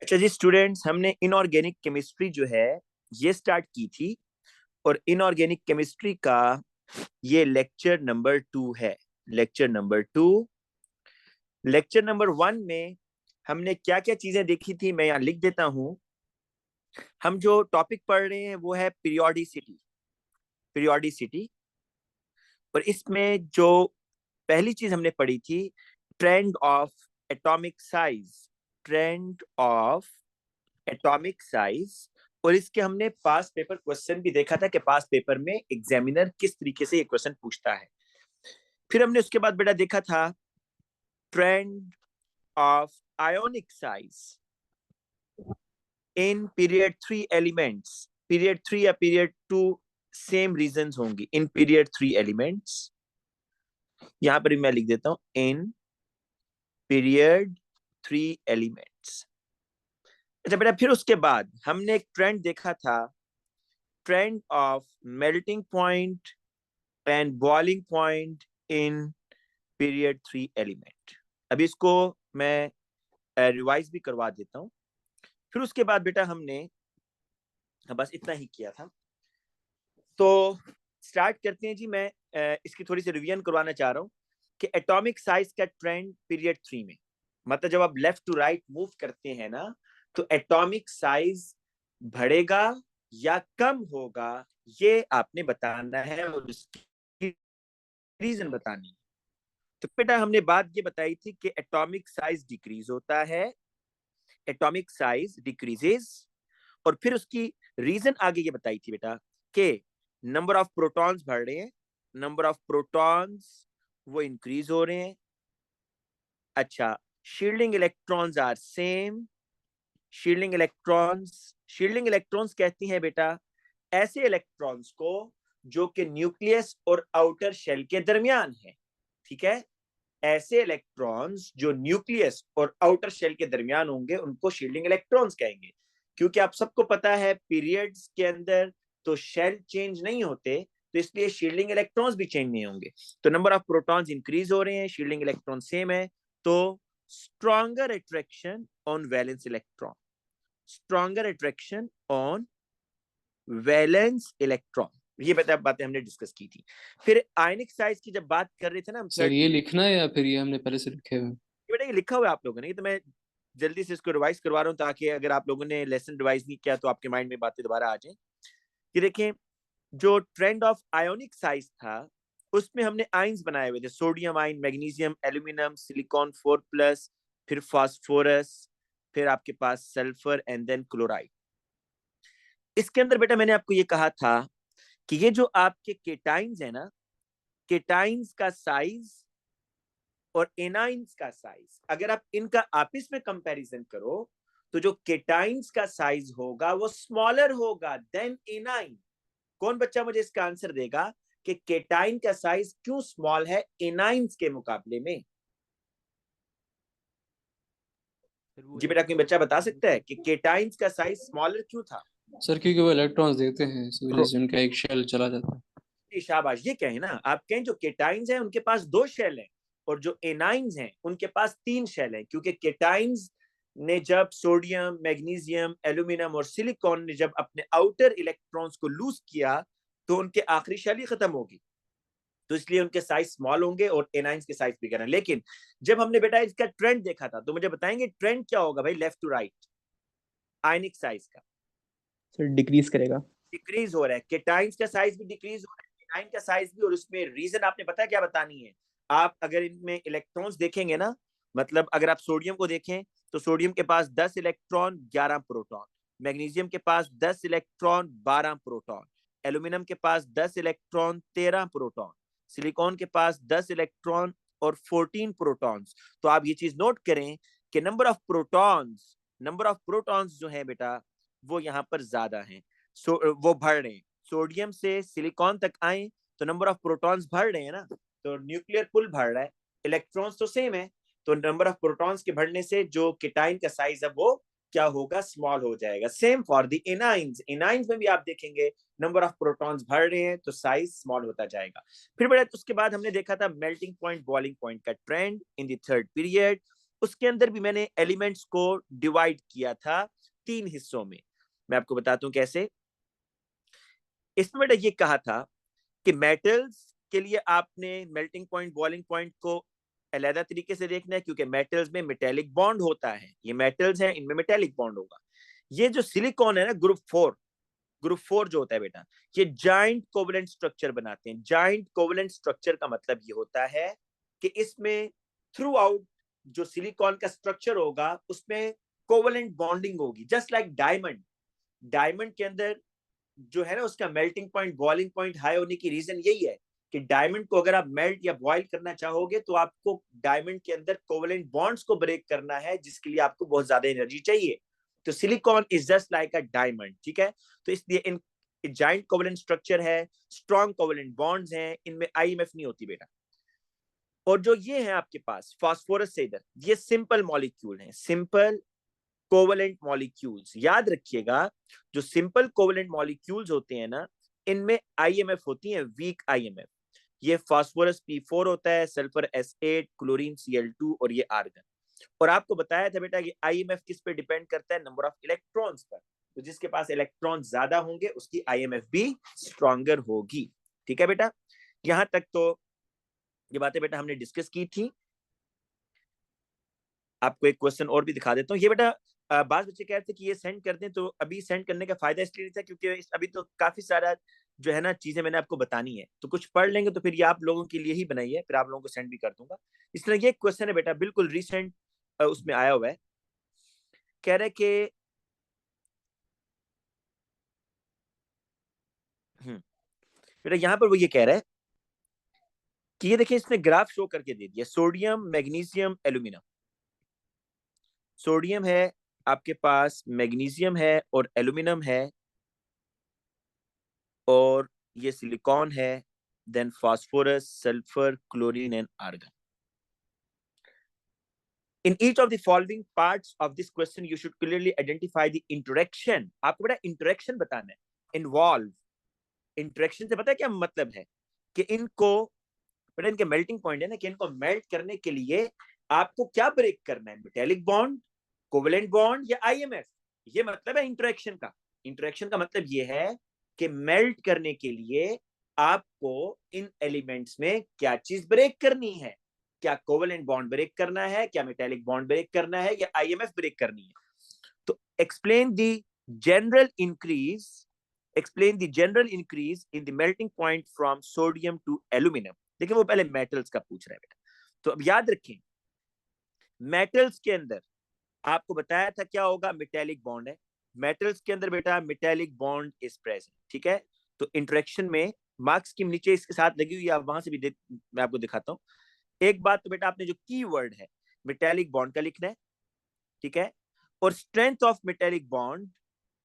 अच्छा जी स्टूडेंट्स, हमने inorganic chemistry जो है ये स्टार्ट की थी और इनऑर्गेनिक केमिस्ट्री का ये लेक्चर नंबर 2 है। Lecture number 2। लेक्चर नंबर 1 में हमने क्या क्या चीजें देखी थी मैं यहाँ लिख देता हूँ। हम जो टॉपिक पढ़ रहे हैं वो है पीरियोडिसिटी। पीरियोडिसिटी। और इसमें जो पहली चीज हमने पढ़ी थी, trend of atomic size. Trend of atomic size. और इसके हमने पास पेपर क्वेश्चन भी देखा था कि पास पेपर में एग्जामिनर किस तरीके से ये क्वेश्चन पूछता है। फिर हमने उसके बाद बेटा देखा था trend of ionic size in period 3 elements. Period 3 या पीरियड 2 सेम रीजंस होंगी। इन पीरियड 3 एलिमेंट्स, यहां पर भी मैं लिख देता हूं इन पीरियड 3 एलिमेंट्स। अच्छा बेटा, फिर उसके बाद हमने एक ट्रेंड देखा था, trend of melting point and boiling point in period 3 element. अभी इसको मैं रिवाइज भी करवा देता हूं। फिर उसके बाद बेटा हमने बस इतना ही किया था। तो स्टार्ट करते हैं जी। मैं इसकी थोड़ी सी रिवीजन करवाना चाह रहा हूं कि एटॉमिक साइज का ट्रेंड पीरियड 3 में, मतलब जब आप लेफ्ट टू राइट मूव करते हैं ना, तो एटॉमिक साइज बढ़ेगा या कम होगा, ये आपने बताना है और उसकी रीजन बतानी है। तो बेटा हमने बात ये बताई थी कि एटॉमिक साइज डिक्रीज होता है, एटॉमिक साइज डिक्रीजेस। और फिर उसकी रीजन आगे ये बताई थी बेटा कि नंबर ऑफ प्रोटॉन्स बढ़ रहे हैं, नंबर ऑफ प्रोटॉन्स वो इंक्रीज हो रहे हैं। अच्छा, shielding electrons are same. Shielding electrons, shielding electrons कहती हैं बेटा ऐसे इलेक्ट्रॉन्स को जो कि न्यूक्लियस और आउटर शेल के दरमियान है। ठीक है, ऐसे इलेक्ट्रॉन्स जो न्यूक्लियस और आउटर शेल के दरमियान होंगे उनको शील्डिंग इलेक्ट्रॉन्स कहेंगे। क्योंकि आप सबको पता है पीरियड्स के अंदर तो शेल चेंज नहीं होते, तो इसलिए शील्डिंग इलेक्ट्रॉन्स भी चेंज नहीं होंगे। तो नंबर ऑफ प्रोटॉन्स इंक्रीज हो रहे हैं, शील्डिंग इलेक्ट्रॉन सेम है, तो stronger attraction on valence electron. Stronger attraction on valence electron. ये बातें हमने डिस्कस की थी। फिर आयनिक साइज की जब बात कर रहे थे ना हम सर थर्ड ये पीरियड, लिखना है या फिर ये हमने पहले से लिखे हुए हैं? बेटा ये लिखा हुआ है आप लोगों ने, ये तो मैं जल्दी से इसको रिवाइज करवा रहा हूँ ताकि अगर आप लोगों ने लेसन रिवाइज नहीं किया तो आपके माइंड में बातें दोबारा आ जाएं। कि देखें, जो ट्रेंड ऑफ आयोनिक साइज था उसमें हमने आइंस बनाए हुए थे, सोडियम आइन, मैग्नीशियम, एल्यूमिनियम, सिलिकॉन 4+, फिर फास्फोरस, फिर आपके पास सल्फर एंड देन क्लोराइड। इसके अंदर बेटा मैंने आपको ये कहा था कि ये जो आपके केटाइंस है ना, केटाइंस का साइज और एनाइंस का साइज, अगर आप इनका आपस में कंपैरिजन करो तो जो केटाइंस का साइज होगा वो स्मॉलर होगा देन एनाइन। कौन बच्चा मुझे इसका आंसर देगा कि केटाइन का साइज क्यों स्मॉल है एनाइंस के मुकाबले में? जी बेटा, कोई बच्चा बता सकता है कि केटाइंस का साइज स्मॉलर क्यों था? सर क्योंकि वो इलेक्ट्रॉन्स देते हैं इस वजह से उनका एक शेल चला जाता है। शाबाश, ये कहें ना आप, कहें जो केटाइंस हैं उनके पास 2 शेल हैं और जो एनाइंस हैं उनके पास 3 शेल हैं, क्योंकि केटाइंस ने जब सोडियम, मैग्नीशियम, एल्यूमिनियम और सिलिकॉन ने जब अपने आउटर इलेक्ट्रॉन्स को लूज किया तो उनके आखिरी शेल ही खत्म होगी, तो इसलिए उनके साइज स्मॉल होंगे और एनाइंस के साइज बिगर हैं। लेकिन जब हमने बेटा इसका ट्रेंड देखा था तो मुझे बताएंगे ट्रेंड क्या होगा भाई left to right ionic size का? सर डिक्रीज करेगा। डिक्रीज हो रहा है, केटाइंस का साइज भी डिक्रीज हो रहा है, एनाइन का साइज भी। और उसमें रीजन आपने पता है क्या बतानी है? आप अगर इनमें इलेक्ट्रॉन्स देखेंगे ना, मतलब अगर आप सोडियम को देखें तो सोडियम के पास 10 इलेक्ट्रॉन 11 प्रोटॉन, मैग्नीशियम के पास 10 इलेक्ट्रॉन 12 प्रोटॉन, एल्यूमिनियम के पास 10 इलेक्ट्रॉन 13 प्रोटॉन, सिलिकॉन के पास 10 इलेक्ट्रॉन और 14 प्रोटॉन्स। तो आप ये चीज नोट करें कि नंबर ऑफ प्रोटॉन्स जो है बेटा वो यहाँ पर ज्यादा हैं। वो बढ़ रहे हैं, सोडियम से सिलिकॉन तक आए तो नंबर ऑफ प्रोटॉन्स बढ़ रहे हैं ना, तो न्यूक्लियर पुल बढ़ रहा है, इलेक्ट्रॉन्स तो सेम है, तो नंबर ऑफ प्रोटॉन्स के बढ़ने से जो केटाइन का साइज है वो क्या होगा? स्मॉल हो जाएगा। Same for the anions, anions में भी आप देखेंगे नंबर ऑफ प्रोटॉन्स बढ़ रहे हैं तो साइज स्मॉल होता जाएगा। फिर बड़ा उसके बाद हमने देखा था मेल्टिंग पॉइंट बॉइलिंग पॉइंट का trend in the third period. उसके अंदर भी मैंने एलिमेंट्स को डिवाइड किया था 3 हिस्सों में। मैं आपको बताता हूं कैसे। इसमें मैंने ये कहा था कि मेटल्स के लिए आपने मेल्टिंग पॉइंट बॉइलिंग पॉइंट को अलग तरीके से देखना है, क्योंकि मेटल्स में मेटेलिक बॉन्ड होता है। ये मेटल्स हैं, इनमें मेटेलिक बॉन्ड होगा। ये जो सिलिकॉन है ना, ग्रुप 4 जो होता है बेटा, ये जॉइंट कोवलेंट स्ट्रक्चर बनाते हैं। जॉइंट कोवलेंट स्ट्रक्चर का मतलब ये होता है कि इसमें थ्रू आउट जो सिलिकॉन का स्ट्रक्चर होगा उसमें कोवलेंट बॉन्डिंग होगी, जस्ट लाइक डायमंड। डायमंड के अंदर जो है ना, उसका melting point boiling point high होने की रीजन यही है कि डायमंड को अगर आप मेल्ट या बॉइल करना चाहोगे तो आपको डायमंड के अंदर कोवलेंट बॉन्ड्स को ब्रेक करना है, जिसके लिए आपको बहुत ज्यादा एनर्जी चाहिए। तो silicon is just like a diamond, ठीक है। तो इसलिए इन जॉइंट कोवलेंट स्ट्रक्चर है, स्ट्रॉन्ग कोवलेंट बॉन्ड्स हैं, इनमें आईएमएफ नहीं होती बेटा। और जो ये है आपके पास फास्फोरस से इधर, ये सिंपल मॉलिक्यूल है, सिंपल कोवलेंट मॉलिक्यूल्स। याद रखिएगा, जो सिंपल कोवलेंट मॉलिक्यूल्स होते हैं ना, इनमें आईएमएफ होती है, वीक आईएमएफ। ये फास्फोरस P4 होता है, सल्फर S8, क्लोरीन Cl2 और ये आर्गन। और आपको बताया था बेटा कि आईएमएफ किस पे डिपेंड करता है? नंबर ऑफ इलेक्ट्रॉन्स पर। तो जिसके पास इलेक्ट्रॉन ज्यादा होंगे उसकी आईएमएफ भी स्ट्रॉन्गर होगी। ठीक है बेटा, यहां तक तो ये बातें बेटा हमने डिस्कस की थी। आपको एक क्वेश्चन और भी दिखा देता हूँ। ये बेटा बात बच्चे कह रहे थे कि ये सेंड कर दें, तो अभी सेंड करने का फायदा इसलिए नहीं था क्योंकि अभी तो काफी सारा जो है ना चीजें मैंने आपको बतानी है, तो कुछ पढ़ लेंगे तो फिर ये आप लोगों के लिए ही बनाई है, फिर आप लोगों को सेंड भी कर दूंगा। इसलिए ये क्वेश्चन है बेटा, बिल्कुल रिसेंट उसमें आया हुआ है। कह रहे कि बेटा यहाँ पर वो ये कह रहा है कि ये देखिए, इसने ग्राफ शो करके दे दिया, सोडियम मैग्नीशियम एल्यूमिनियम। सोडियम है आपके पास, मैग्नीशियम है और एल्यूमिनियम है, और ये सिलिकॉन है, then phosphorus, sulphur, chlorine and argon. In each of the following parts of this question, you should clearly identify the interaction. आपको बेटा interaction बताना है, involve। interaction से पता है क्या मतलब है? कि इनको बेटा, इनके मेल्टिंग पॉइंट है ना, कि इनको मेल्ट करने के लिए आपको क्या ब्रेक करना है? मेटेलिक बॉन्ड, कोवेलेंट बॉन्ड या आईएमएफ? ये मतलब है इंटरेक्शन का। इंटरेक्शन का मतलब ये है कि मेल्ट करने के लिए आपको इन एलिमेंट्स में क्या चीज ब्रेक करनी है? क्या कोवेलेंट बॉन्ड ब्रेक करना है, क्या मेटेलिक बॉन्ड ब्रेक करना है, या आईएमएफ ब्रेक करनी है? तो explain the general increase, explain the general increase in the melting point from sodium to aluminum। देखिए वो पहले मेटल्स का पूछ रहा है बेटा, तो अब याद रखें, मेटल्स के अंदर आपको बताया था क्या होगा? मेटेलिक बॉन्ड है। मेटल्स के अंदर बेटा मेटेलिक बॉन्ड इज प्रेजेंट, ठीक है। तो इंटरेक्शन में मार्क्स की नीचे इसके साथ लगी हुई है, आप वहां से भी मैं आपको दिखाता हूँ। एक बात तो बेटा, आपने जो की वर्ड है मेटेलिक बॉन्ड का लिखना है, ठीक है। और स्ट्रेंथ ऑफ मेटेलिक बॉन्ड,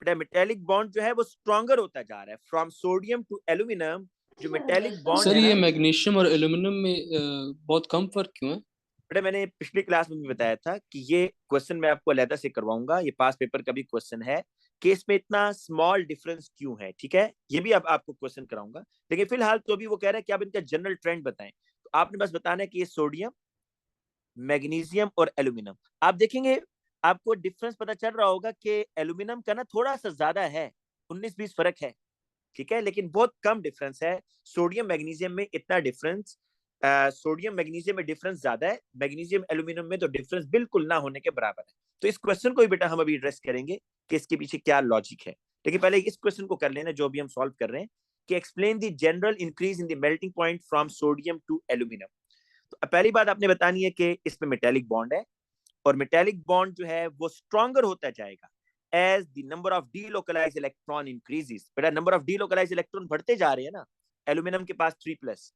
बेटा मेटेलिक बॉन्ड जो है वो स्ट्रॉन्गर होता जा रहा है फ्रॉम सोडियम टू एल्यूमिनियम। जो मेटेलिक बॉन्ड सर है ये ना मैग्नीशियम और एल्यूमिनियम में बहुत कम फर्क क्यों है? बेटा, मैंने पिछली क्लास में भी बताया था कि ये क्वेश्चन मैं आपको अलग से करवाऊंगा, ये पास पेपर का भी क्वेश्चन है कि इसमें इतना स्मॉल डिफरेंस क्यों है, ठीक है। ये भी अब आपको क्वेश्चन कराऊंगा, लेकिन फिलहाल तो अभी वो कह रहा है कि आप इनका जनरल ट्रेंड बताएं। तो आपने बस बताना है कि ये सोडियम, मैग्नीशियम और एल्यूमिनियम। आप देखेंगे आपको डिफरेंस पता चल रहा होगा कि एल्यूमिनियम का ना थोड़ा सा ज्यादा है, 19-20 फर्क है, ठीक है, लेकिन बहुत कम डिफरेंस है। सोडियम मैग्नीशियम में इतना डिफरेंस, सोडियम मैग्नीशियम में डिफरेंस ज्यादा है, मैग्नीशियम एल्यूमिनियम में तो डिफरेंस बिल्कुल ना होने के बराबर है। तो इस क्वेश्चन को भी बेटा हम अभी एड्रेस करेंगे कि इसके पीछे क्या लॉजिक है, लेकिन पहले इस क्वेश्चन को कर लेना जो भी हम सॉल्व कर रहे हैं, कि explain the general increase in the melting point from sodium two aluminium. तो पहली बात आपने बतानी है कि इसमें मेटेलिक बॉन्ड है, और मेटेलिक बॉन्ड जो है वो स्ट्रॉन्गर होता जाएगा as the number of delocalised electron increases. बेटा नंबर ऑफ डीलोकलाइज्ड इलेक्ट्रॉन बढ़ते जा रहे हैं ना, एल्यूमिनियम के पास 3+,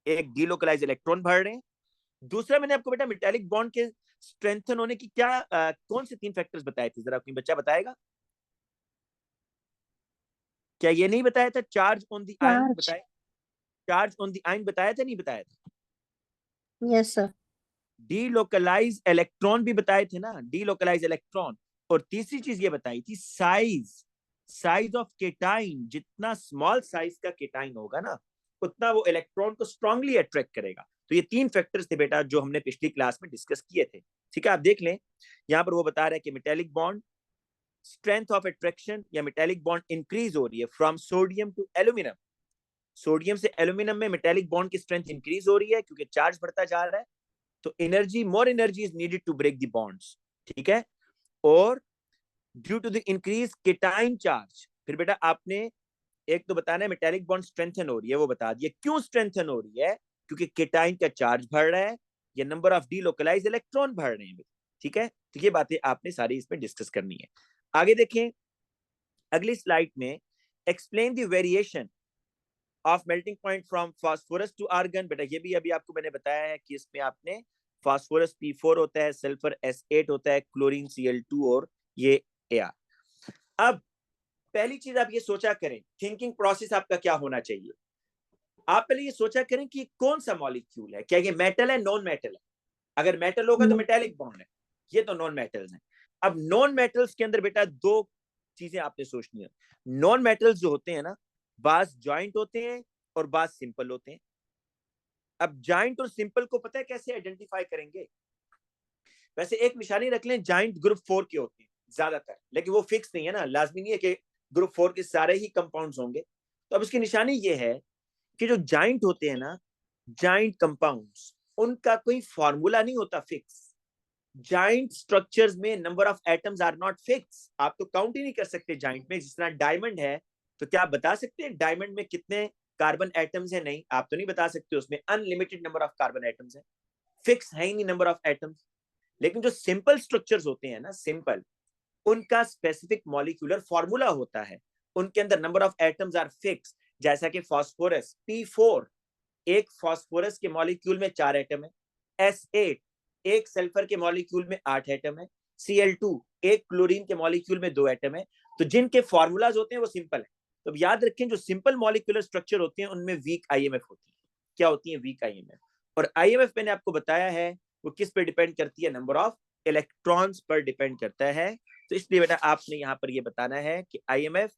एक डीलोकलाइज्ड इलेक्ट्रॉन बढ़ रहे हैं। दूसरा, मैंने आपको बेटा मेटेलिक बॉन्ड के स्ट्रेंथन होने की क्या कौन से 3 फैक्टर्स बताए थे? जरा कोई बच्चा बताएगा? क्या ये नहीं बताया था? Charge on the ion charge. बताया, चार्ज ऑन द आयन बताया था, नहीं बताया था? Yes sir. डीलोकलाइज इलेक्ट्रॉन भी बताए थे ना, डीलोकलाइज इलेक्ट्रॉन। और तीसरी चीज ये बताई थी साइज, साइज ऑफ केटाइन। जितना स्मॉल साइज का केटाइन होगा ना, उतना वो इलेक्ट्रॉन को स्ट्रांगली अट्रैक्ट करेगा। तो ये 3 फैक्टर्स थे बेटा जो हमने पिछली क्लास में डिस्कस किए थे। ठीक है, आप देख लें, यहाँ पर वो बता रहा है कि metallic bond strength of attraction या मेटेलिक बॉन्ड इंक्रीज हो रही है from sodium two aluminium. Sodium से एल्यूमिनियम में मेटेलिक बॉन्ड की स्ट्रेंथ इंक्रीज हो रही है क्योंकि चार्ज बढ़ता जा रहा है, तो energy, more energy is needed to break the bonds. ठीक है, और due to the increase cation charge, फिर बेटा आपने एक तो बताना है मेटेलिक बॉन्ड स्ट्रेंथन हो रही है, वो बता दिया क्यों स्ट्रेंथन हो रही है, क्योंकि केटाइन का चार्ज बढ़ रहा है या नंबर ऑफ डीलोकलाइज इलेक्ट्रॉन बढ़ रहे हैं। ठीक है, तो ये बातें आपने सारी इसमें डिस्कस करनी है। आगे देखें अगली स्लाइड में, explain the variation of melting point from phosphorus to argon. बेटा ये भी अभी आपको मैंने बताया है कि इसमें आपने फास्फोरस P4 होता है, सल्फर S8 होता है, क्लोरीन Cl2 और ये Ar। अब पहली चीज आप ये सोचा करें, थिंकिंग प्रोसेस आपका क्या होना चाहिए, आप पहले ये सोचा करें कि कौन सा मॉलिक्यूल है, क्या ये मेटल है, नॉन मेटल है। अगर मेटल होगा तो मेटेलिक बॉन्ड है, ये तो नॉन मेटल्स हैं। अब नॉन मेटल्स के अंदर बेटा दो चीजें आपने सोचनी है। नॉन मेटल्स जो होते हैं ना, बाज जॉइंट होते हैं और बाज सिंपल होते हैं। अब जॉइंट और सिंपल को पता है कैसे आइडेंटिफाई करेंगे, वैसे एक निशानी रख लें, जॉइंट ग्रुप 4 के होते हैं ज्यादातर, लेकिन वो फिक्स नहीं है ना, लाजमी नहीं है कि ग्रुप 4 के सारे ही कंपाउंड्स होंगे। तो अब इसकी निशानी ये है कि जो जॉइंट होते हैं ना, जॉइंट कंपाउंड्स, उनका कोई फॉर्मूला नहीं होता फिक्स। जॉइंट स्ट्रक्चर्स में number of atoms are not fix, आप तो काउंट ही नहीं कर सकते जॉइंट में। जिस तरह डायमंड है, तो क्या आप बता सकते हैं डायमंड में कितने कार्बन एटम्स हैं? नहीं, आप तो नहीं बता सकते, उसमें unlimited number of carbon atoms हैं, फिक्स है ही नहीं नंबर ऑफ एटम्स। लेकिन जो सिंपल स्ट्रक्चर्स होते हैं ना, सिंपल, उनका स्पेसिफिक मॉलिक्यूलर फॉर्मूला होता है, उनके अंदर number of atoms are fix. जैसा कि फास्फोरस P4, एक फास्फोरस के मॉलिक्यूल में 4 एटम है, S8 एक सल्फर के मॉलिक्यूल में 8 एटम है, Cl2 एक क्लोरीन के मॉलिक्यूल में 2 एटम है। तो जिनके फॉर्मूलाज होते हैं वो सिंपल है। तो याद रखें, जो सिंपल मॉलिक्यूलर स्ट्रक्चर होते हैं उनमें वीक IMF होती है। क्या होती है? Week IMF। और IMF मैंने आपको बताया है वो किस पे डिपेंड करती है, नंबर ऑफ इलेक्ट्रॉन्स पर डिपेंड करता है। तो इसलिए बेटा आपने यहाँ पर ये बताना है कि IMF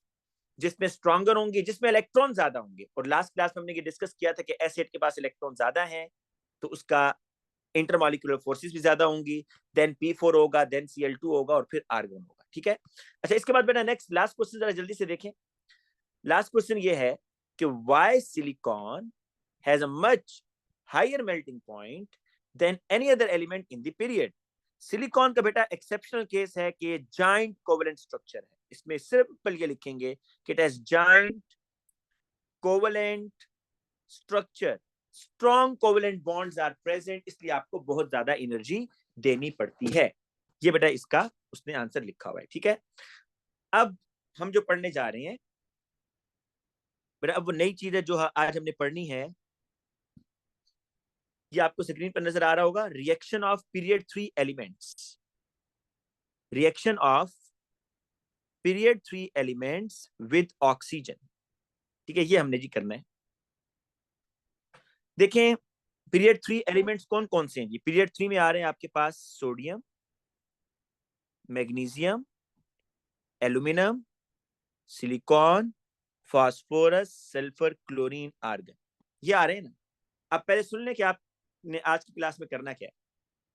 जिसमें स्ट्रॉन्गर होंगी, जिसमें इलेक्ट्रॉन ज्यादा होंगे, और लास्ट क्लास में हमने ये डिस्कस किया था कि एसिड के पास इलेक्ट्रॉन ज्यादा हैं तो उसका इंटरमॉलिक्यूलर फोर्सेस भी ज्यादा होंगी, देन P4 होगा, देन Cl2 होगा और फिर आर्गन होगा। ठीक है, अच्छा इसके बाद बेटा नेक्स्ट लास्ट क्वेश्चन जरा जल्दी से देखें। लास्ट क्वेश्चन ये है कि why silicon has a much higher melting point than any other element in the period. Silicon का बेटा एक्सेप्शनल केस है कि जॉइंट कोवेलेंट स्ट्रक्चर है, इसमें सिंपल ये लिखेंगे कि it has joint covalent structure, strong covalent bonds are present, इसलिए आपको बहुत ज्यादा एनर्जी देनी पड़ती है। ये बेटा इसका उसने आंसर लिखा हुआ है। ठीक है, अब हम जो पढ़ने जा रहे हैं बेटा, अब वो नई चीज है जो आज हमने पढ़नी है, ये आपको स्क्रीन पर नजर आ रहा होगा, reaction of period 3 elements. Reaction of period 3 elements with oxygen. ठीक है, ये हमने जी करना है। देखें पीरियड 3 एलिमेंट्स कौन कौन से हैं जी। पीरियड 3 में आ रहे हैं आपके पास sodium, magnesium, aluminium, silicon, phosphorus, sulphur, chlorine, argon, ये आ रहे हैं ना। अब पहले सुन लें कि आपने आज की क्लास में करना क्या है।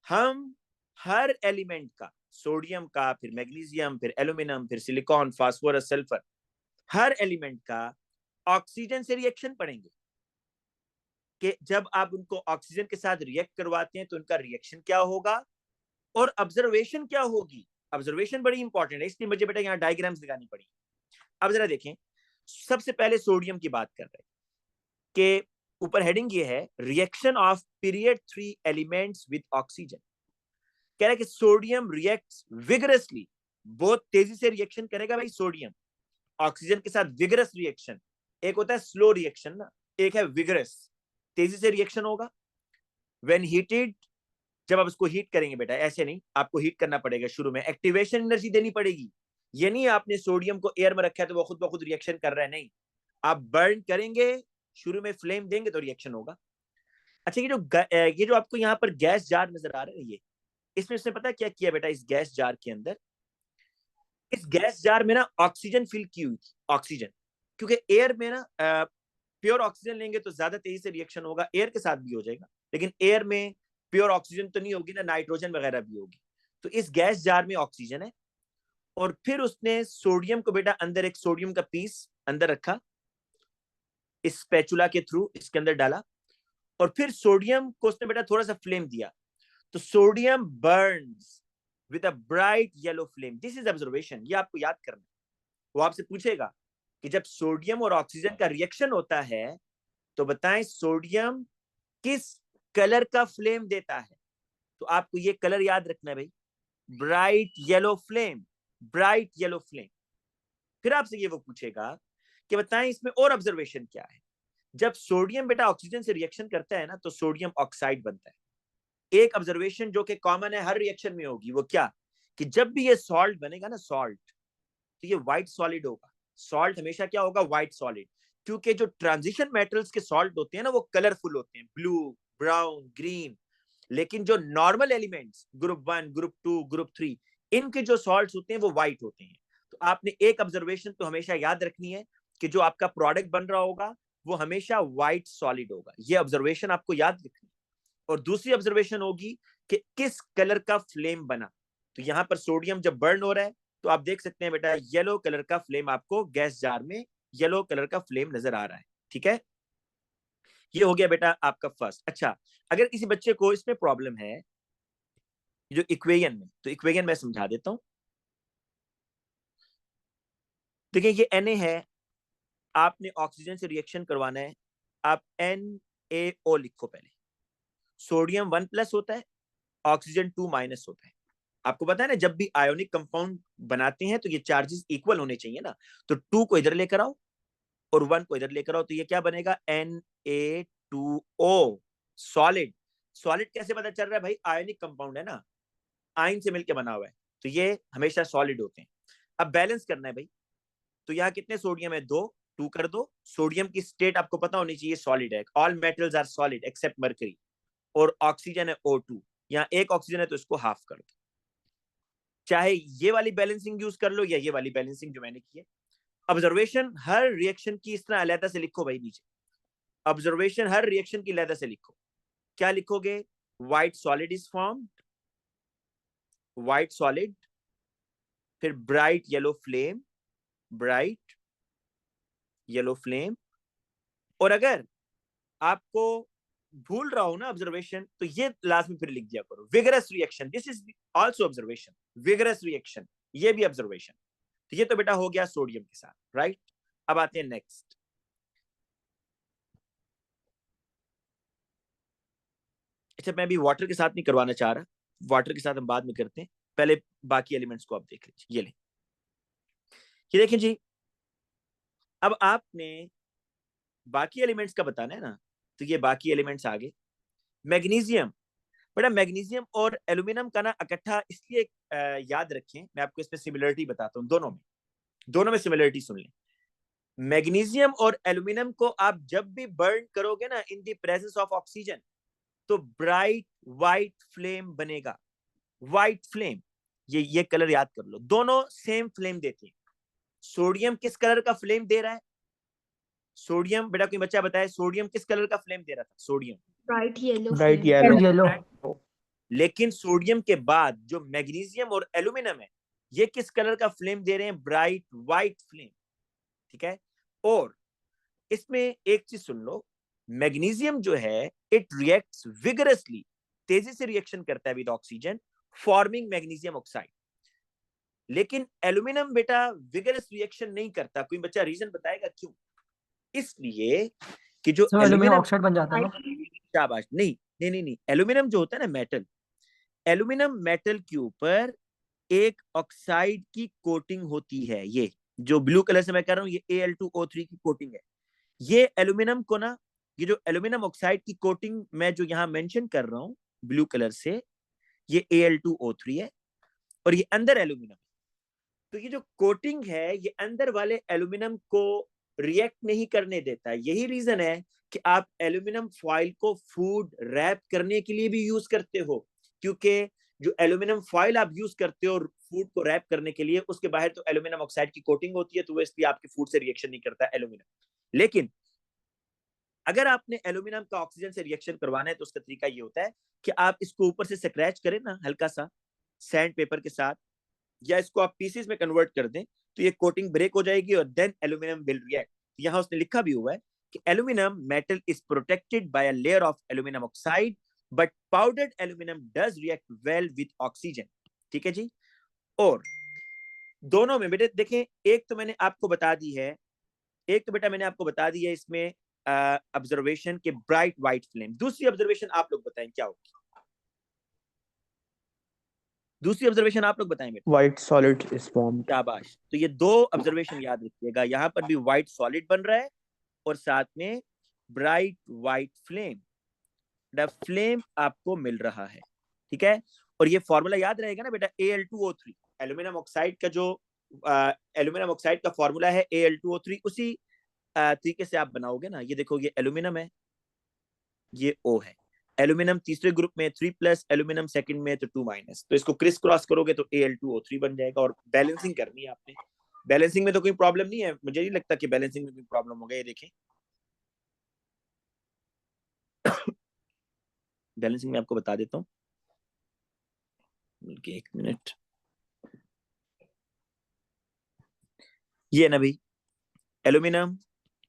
हम हर एलिमेंट का, सोडियम का, फिर मैग्नीशियम, फिर एल्यूमिनियम, फिर सिलिकॉन, फास्फोरस, सल्फर, हर एलिमेंट का ऑक्सीजन से रिएक्शन पढ़ेंगे कि जब आप उनको ऑक्सीजन के साथ रिएक्ट करवाते हैं तो उनका रिएक्शन क्या होगा और ऑब्जर्वेशन क्या होगी। ऑब्जर्वेशन बड़ी इंपॉर्टेंट है, इसलिए मुझे बेटा यहाँ डायग्राम्स लगानी पड़ी। अब जरा देखें, सबसे पहले सोडियम की बात कर रहे हैं कि ऊपर हेडिंग ये है, reaction of period 3 elements with oxygen. कह रहा है कि सोडियम रिएक्ट्स विगरसली, बहुत तेजी से रिएक्शन करेगा भाई सोडियम ऑक्सीजन के साथ। विगरस रिएक्शन, एक होता है स्लो रिएक्शन ना, एक है विगरस, तेजी से रिएक्शन होगा। व्हेन हीटेड, जब आप इसको हीट करेंगे बेटा, ऐसे नहीं, आपको हीट करना पड़ेगा, शुरू में एक्टिवेशन एनर्जी देनी पड़ेगी। ये नहीं आपने सोडियम को एयर में रखा है तो वो खुद ब खुद रिएक्शन कर रहा है, नहीं, आप बर्न करेंगे, शुरू में फ्लेम देंगे तो रिएक्शन होगा। अच्छा ये जो आपको यहाँ पर गैस जार नजर आ रहा है, ये इसमें इसने पता क्या किया बेटा, इस गैस जार के अंदर, इस गैस जार में ना ऑक्सीजन फिल की हुई थी, ऑक्सीजन, क्योंकि एयर में ना प्योर ऑक्सीजन लेंगे तो ज्यादा तेजी से रिएक्शन होगा, एयर के साथ भी हो जाएगा, लेकिन एयर में प्योर ऑक्सीजन तो नहीं होगी ना, नाइट्रोजन वगैरह भी होगी। तो इस गैस जार में ऑक्सीजन है, और फिर उसने सोडियम को बेटा अंदर, एक सोडियम का पीस अंदर रखा, इस स्पैचुला के थ्रू इसके अंदर डाला, और फिर सोडियम को उसने बेटा थोड़ा सा फ्लेम दिया, तो sodium Burns with a bright yellow flame. This is observation, ये आपको याद करना है। वो आपसे पूछेगा कि जब सोडियम और ऑक्सीजन का रिएक्शन होता है तो बताएं सोडियम किस कलर का फ्लेम देता है। तो आपको ये कलर याद रखना है भाई, bright yellow flame, bright yellow flame. फिर आपसे ये वो पूछेगा कि बताएं इसमें और ऑब्जर्वेशन क्या है। जब सोडियम बेटा ऑक्सीजन से रिएक्शन करता है ना, तो सोडियम ऑक्साइड बनता है। एक ऑब्जर्वेशन जो कि कॉमन है हर रिएक्शन में होगी, वो क्या, कि जब भी ये सॉल्ट बनेगा ना, सॉल्ट, तो ये व्हाइट सॉलिड होगा। सॉल्ट हमेशा क्या होगा, व्हाइट सॉलिड, क्योंकि जो ट्रांजिशन मेटल्स के सॉल्ट होते हैं ना, वो कलरफुल होते हैं, ब्लू, ब्राउन, ग्रीन। लेकिन जो normal elements, group 1, group 2, group 3, इनके जो सॉल्ट्स होते हैं वो व्हाइट होते हैं। तो आपने एक ऑब्जर्वेशन तो हमेशा याद रखनी है कि जो आपका प्रोडक्ट बन रहा होगा वो हमेशा व्हाइट सॉलिड होगा। ये ऑब्जर्वेशन आपको याद रखनी है। और दूसरी ऑब्जर्वेशन होगी कि किस कलर का फ्लेम बना। तो यहां पर सोडियम जब बर्न हो रहा है तो आप देख सकते हैं बेटा येलो कलर का फ्लेम, आपको गैस जार में येलो कलर का फ्लेम नजर आ रहा है। ठीक है, ये हो गया बेटा आपका फर्स्ट। अच्छा, अगर किसी बच्चे को इसमें प्रॉब्लम है जो इक्वेशन में, तो इक्वेशन मैं समझा देता हूं। देखिए ये Na है, आपने ऑक्सीजन से रिएक्शन करवाना है, आप NaO लिखो पहले। सोडियम 1+ होता है, ऑक्सीजन 2- होता है। आपको पता है ना, जब भी आयोनिक कंपाउंड बनाते हैं तो ये चार्जेस इक्वल होने चाहिए ना। तो 2 को इधर लेकर आओ और 1 को इधर लेकर आओ, तो ये क्या बनेगा, Na2O, सॉलिड। सॉलिड कैसे पता चल रहा है भाई, आयोनिक कंपाउंड है ना, आयन से मिलकर बना हुआ है, तो ये हमेशा सॉलिड होते हैं। अब बैलेंस करना है भाई, तो यहाँ कितने सोडियम है, 2, 2 कर दो। सोडियम की स्टेट आपको पता होनी चाहिए, सॉलिड है, all metals are solid except mercury. और ऑक्सीजन है O2, यहाँ एक ऑक्सीजन है तो इसको हाफ कर दो। चाहे ये वाली बैलेंसिंग यूज कर लो या ये वाली बैलेंसिंग जो मैंने की है। ऑब्जर्वेशन हर रिएक्शन की इस तरह अलहदा से लिखो भाई नीचे, ऑब्जर्वेशन हर रिएक्शन की अलहदा से लिखो। क्या लिखोगे, white solid is formed, white solid, फिर bright yellow flame, bright yellow flame. और अगर आपको भूल रहा हो ना ऑब्जर्वेशन, तो ये लास्ट में फिर लिख दिया करो, vigorous reaction, this is also observation, vigorous reaction, ये भी ऑब्जर्वेशन। तो ये तो बेटा हो गया सोडियम के साथ, राइट। अब आते हैं नेक्स्ट। अच्छा, मैं अभी वाटर के साथ नहीं करवाना चाह रहा, वाटर के साथ हम बाद में करते हैं, पहले बाकी एलिमेंट्स को आप देख लीजिए। ये देखें जी, अब आपने बाकी एलिमेंट्स का बताना है ना, तो ये बाकी एलिमेंट्स आगे। मैग्नीशियम, बेटा मैग्नीशियम और एल्यूमिनियम का ना इकट्ठा इसलिए याद रखें, मैं आपको इसमें सिमिलरिटी बताता हूँ, दोनों में सिमिलरिटी सुन लें। मैग्नीशियम और एल्यूमिनियम को आप जब भी बर्न करोगे ना in the presence of oxygen, तो ब्राइट व्हाइट फ्लेम बनेगा, व्हाइट फ्लेम। ये कलर याद कर लो, दोनों सेम फ्लेम देते हैं। सोडियम किस कलर का फ्लेम दे रहा है, सोडियम बेटा कोई बच्चा बताए, सोडियम किस कलर का फ्लेम दे रहा था, sodium bright yellow bright yellow. Yellow. लेकिन सोडियम के बाद जो मैग्नीशियम और एल्यूमिनियम है, ये किस कलर का फ्लेम दे रहे हैं, ब्राइट व्हाइट फ्लेम। ठीक है, और इसमें एक चीज सुन लो, मैग्नीशियम जो है इट रिएक्ट्स विगरसली, तेजी से रिएक्शन करता है with oxygen, forming magnesium oxide. लेकिन एल्यूमिनियम बेटा विगरस रिएक्शन नहीं करता। कोई बच्चा रीजन बताएगा क्यों? इसलिए कि जो इसमें एल्यूमिनियम एल्यूमिनियम, ऑक्साइड बन जाता है ना। शाबाश, नहीं नहीं नहीं नहीं, एल्यूमिनियम जो होता है ना मेटल, एल्यूमिनियम मेटल के ऊपर एक ऑक्साइड की कोटिंग होती है। ये जो ब्लू कलर से मैं कह रहा हूं, ये Al2O3 की कोटिंग है। ये एल्यूमिनियम को ना, ये जो एल्यूमिनियम ऑक्साइड की कोटिंग मैं जो यहां मेंशन कर रहा हूं ब्लू कलर से, ये Al2O3 है और ये अंदर एल्यूमिनियम। तो ये जो कोटिंग है ये अंदर वाले एल्यूमिनियम को रिएक्ट नहीं करने देता है। यही रीजन है कि आप एल्यूमिनियम फॉइल को फूड रैप करने के लिए भी यूज करते हो, क्योंकि जो एल्यूमिनियम फॉइल आप यूज करते हो फूड को रैप करने के लिए, उसके बाहर तो एल्यूमिनियम ऑक्साइड की कोटिंग होती है, तो वो इसलिए आपके फूड से रिएक्शन नहीं करता एल्यूमिनियम। लेकिन अगर आपने एल्यूमिनियम का ऑक्सीजन से रिएक्शन करवाना है तो उसका तरीका ये होता है कि आप इसको ऊपर से स्क्रैच करें ना हल्का सा सैंड पेपर के साथ, या इसको आप पीसेस में कन्वर्ट कर दें तो ये कोटिंग ब्रेक हो जाएगी और देन एल्यूमिनियम विल रिएक्ट। यहाँ उसने लिखा भी हुआ है कि aluminium metal is protected by a layer of aluminium oxide but powdered aluminium does react well with oxygen. ठीक है जी। और दोनों में बेटे देखें, एक तो मैंने आपको बता दी है, एक तो बेटा मैंने आपको बता दी है इसमें ऑब्जर्वेशन के ब्राइट व्हाइट फ्लेम। दूसरी ऑब्जर्वेशन आप लोग बताएं क्या होगी, दूसरी ऑब्जर्वेशन आप लोग बताएं बेटा। White solid is formed. शाबाश। तो ये दो ऑब्जर्वेशन याद रखिएगा, यहाँ पर भी व्हाइट सॉलिड बन रहा है और साथ में bright white flame, the flame आपको मिल रहा है। ठीक है। और ये फॉर्मूला याद रहेगा ना बेटा, Al2O3 एल्यूमिनियम ऑक्साइड का जो एल्यूमिनियम ऑक्साइड का फॉर्मूला है Al2O3, उसी तरीके से आप बनाओगे ना। ये देखो, ये एल्यूमिनियम है, ये O है। एल्यूमिनियम तीसरे ग्रुप में 3+, एल्यूमिनियम सेकंड में तो 2-, तो इसको क्रिस क्रॉस करोगे तो Al2O3 बन जाएगा। और बैलेंसिंग करनी है आपने। बैलेंसिंग में तो कोई प्रॉब्लम नहीं है, मुझे नहीं लगता कि बैलेंसिंग में कोई प्रॉब्लम होगा। ये देखें बैलेंसिंग में आपको बता देता हूँ, एक मिनट। ये ना भाई, एल्यूमिनियम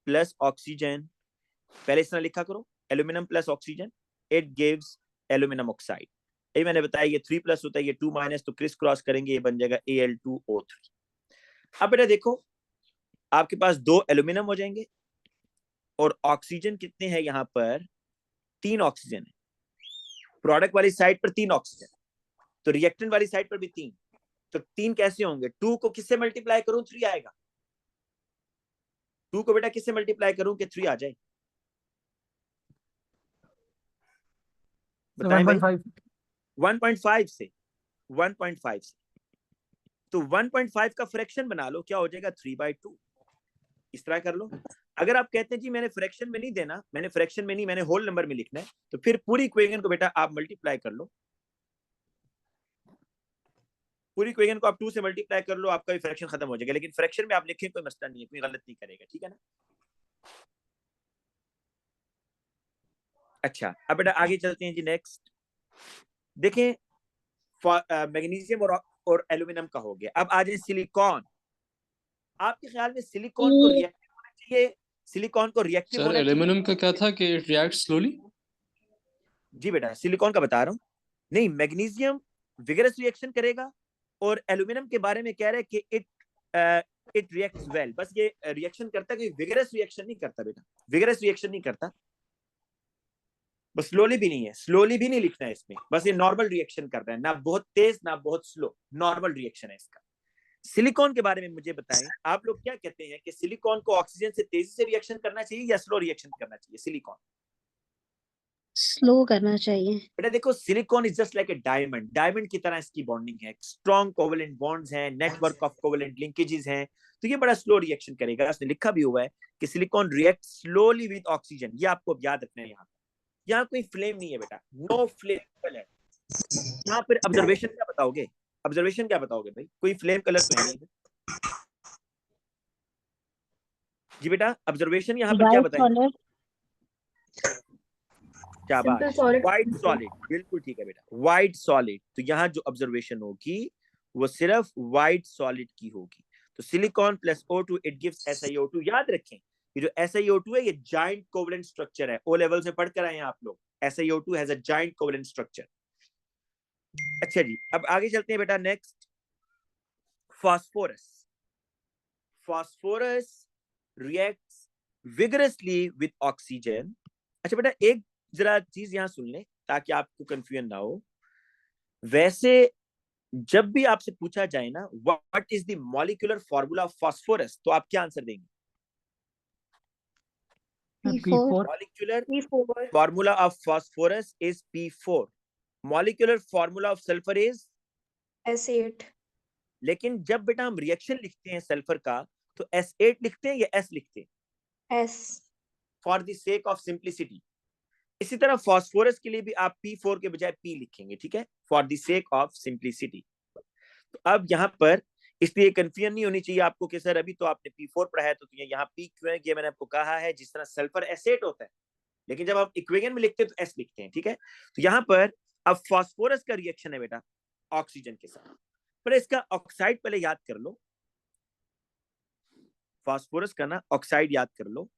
प्लस ऑक्सीजन, पहले इस तरह लिखा करो, aluminium plus oxygen it gives aluminium oxide. ये मैंने बताया, ये 3+ होता है, ये 2-, तो क्रिस क्रॉस करेंगे ये बन जाएगा Al2O3। अब बेटा देखो, आपके पास 2 एल्यूमिनियम हो जाएंगे और ऑक्सीजन कितने हैं यहाँ पर, 3 ऑक्सीजन है। प्रोडक्ट वाली साइड पर 3 ऑक्सीजन, तो रिएक्टेंट वाली साइड पर भी 3, तो 3 कैसे होंगे, 2 को किससे मल्टीप्लाई करूं 3 आएगा, 2 को बेटा किससे मल्टीप्लाई करूं कि 3 आ जाए, बताएं भाई। 1.5 से, 1.5 से, तो 1.5 का फ्रैक्शन बना लो, क्या हो जाएगा 3/2। इस तरह कर लो। अगर आप कहते हैं जी मैंने फ्रैक्शन में नहीं देना, मैंने फ्रैक्शन में नहीं, मैंने होल नंबर में लिखना है, तो फिर पूरी इक्वेशन को बेटा आप मल्टीप्लाई कर लो, पूरी इक्वेशन को आप 2 से मल्टीप्लाई कर लो, आपका भी फ्रैक्शन खत्म हो जाएगा। लेकिन फ्रैक्शन में आप लिखें कोई मसला नहीं है, कोई गलत नहीं करेगा, ठीक है ना। अच्छा, अब बेटा आगे चलते हैं जी। नेक्स्ट देखें, मैग्नीशियम और एल्यूमिनियम का हो गया। अब आ जाए सिलिकॉन। आपके ख्याल में सिलिकॉन को रिएक्टिव होना चाहिए, सिलिकॉन को रिएक्टिव सर होना चाहिए? एल्यूमिनियम का क्या था कि इट रिएक्ट स्लोली? जी बेटा, सिलिकॉन का बता रहा हूँ। नहीं, मैग्नीशियम विगरस रिएक्शन करेगा और एल्यूमिनियम के बारे में कह रहे हैं कि इट रिएक्ट्स वेल। बस ये रिएक्शन करता है, कि विगरस रिएक्शन नहीं करता बेटा, विगरस रिएक्शन नहीं करता। बस स्लोली भी नहीं है, स्लोली भी नहीं लिखना है इसमें, बस ये नॉर्मल रिएक्शन कर रहा है, ना बहुत तेज ना बहुत स्लो, नॉर्मल रिएक्शन है इसका। सिलिकॉन के बारे में मुझे बताएं, आप लोग क्या कहते हैं कि सिलिकॉन को ऑक्सीजन से तेजी से रिएक्शन करना चाहिए या स्लो रिएक्शन करना चाहिए? सिलिकॉन स्लो करना चाहिए। बेटा देखो, silicon is just like a diamond, diamond की तरह इसकी बॉन्डिंग है, स्ट्रॉन्ग कोवेलेंट बॉन्ड्स हैं, नेटवर्क ऑफ कोवेलेंट लिंकेजेस हैं, तो ये बड़ा स्लो रिएक्शन करेगा। उसने लिखा भी हुआ है कि silicon react slowly with oxygen. ये आपको याद रखना है। यहाँ कोई फ्लेम नहीं है बेटा, नो फ्लेम कलर। यहाँ पर ऑब्जर्वेशन क्या बताओगे, ऑब्जर्वेशन क्या बताओगे भाई, कोई फ्लेम कलर तो है नहीं जी बेटा। ऑब्जर्वेशन यहाँ पर क्या वाइट बताएंगे? सॉलिड। शाबाश, व्हाइट सॉलिड, बिल्कुल ठीक है बेटा, व्हाइट सॉलिड। तो यहाँ जो ऑब्जर्वेशन होगी वो सिर्फ व्हाइट सॉलिड की होगी। तो silicon plus O2 it gives SiO2। याद रखें, ये जो SiO2 है ये जाइंट कोवेलेंट स्ट्रक्चर है, ओ लेवल से पढ़ कर आए हैं आप लोग। SiO2 has a giant covalent structure. अच्छा जी, अब आगे चलते हैं बेटा। Next, phosphorus. Phosphorus reacts vigorously with oxygen. अच्छा बेटा, एक जरा चीज यहां सुन ले ताकि आपको कंफ्यूजन ना हो। वैसे जब भी आपसे पूछा जाए ना what is the molecular formula of phosphorus, तो आप क्या आंसर देंगे? P4। Molecular formula of phosphorus is P4। Molecular formula of sulphur is S8। लेकिन जब बेटा हम रिएक्शन लिखते हैं सल्फर का तो S8 लिखते हैं या S लिखते हैं? S। For the sake of simplicity. इसी तरह फास्फोरस के लिए भी आप P4 के बजाय P लिखेंगे, ठीक है, for the sake of simplicity. तो अब यहाँ पर इसलिए कंफ्यूजन नहीं होनी चाहिए आपको कि सर अभी तो आपने P4 पढ़ा है तो यहाँ P क्यों है। ये मैंने आपको कहा है जिस तरह सल्फर एसेट होता है लेकिन जब आप इक्वेशन में लिखते हैं तो एस लिखते हैं, ठीक है। तो यहाँ पर अब फास्फोरस का रिएक्शन है बेटा ऑक्सीजन के साथ, पर इसका ऑक्साइड पहले याद कर लो, फास्फोरस का ना ऑक्साइड याद कर लो।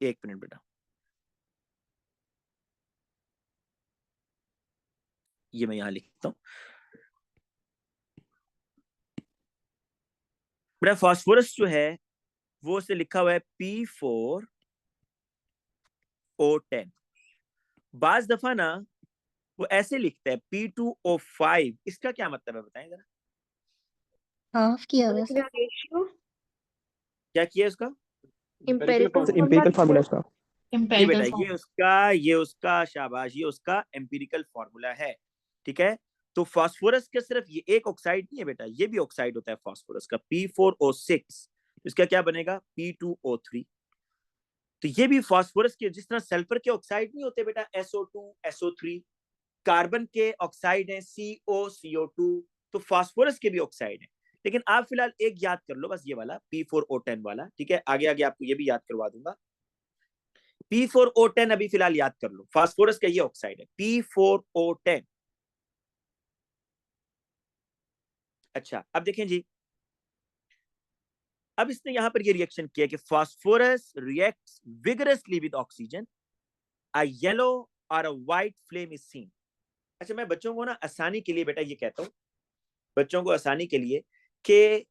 एक मिनट बेटा, ये मैं यहां लिखता हूं बेटा। फास्फोरस जो है वो से लिखा हुआ है P4O10। बाज दफा ना वो ऐसे लिखता है P2O5। इसका क्या मतलब है बताएं जरा, हाफ किया हुआ है। रेशियो क्या किया उसका? एम्पिरिकल फार्मूला इसका। ये बेटा ये उसका शाबाश, ये उसका एम्पिरिकल फार्मूला है, ठीक है। तो फास्फोरस का सिर्फ ये एक ऑक्साइड नहीं है बेटा, ये भी ऑक्साइड होता है फास्फोरस का P4O6। इसका क्या बनेगा P2O3। तो ये भी फास्फोरस के, जिस तरह सल्फर के ऑक्साइड नहीं होते बेटा SO2 SO3, कार्बन के ऑक्साइड है CO CO2, तो फास्फोरस के भी ऑक्साइड है। लेकिन आप फिलहाल एक याद कर लो बस, ये वाला P4O10 वाला, ठीक है। आगे आगे आपको ये भी याद करवा दूंगा। P4O10 अभी फिलहाल याद कर लो, फास्फोरस का ये ऑक्साइड है P4O10। अच्छा अब देखें जी, अब इसने यहां पर ये रिएक्शन किया कि phosphorus reacts vigorously with oxygen, a yellow और अ व्हाइट फ्लेम इज सीन। अच्छा मैं बच्चों को ना आसानी के लिए बेटा ये कहता हूं, बच्चों को आसानी के लिए, कि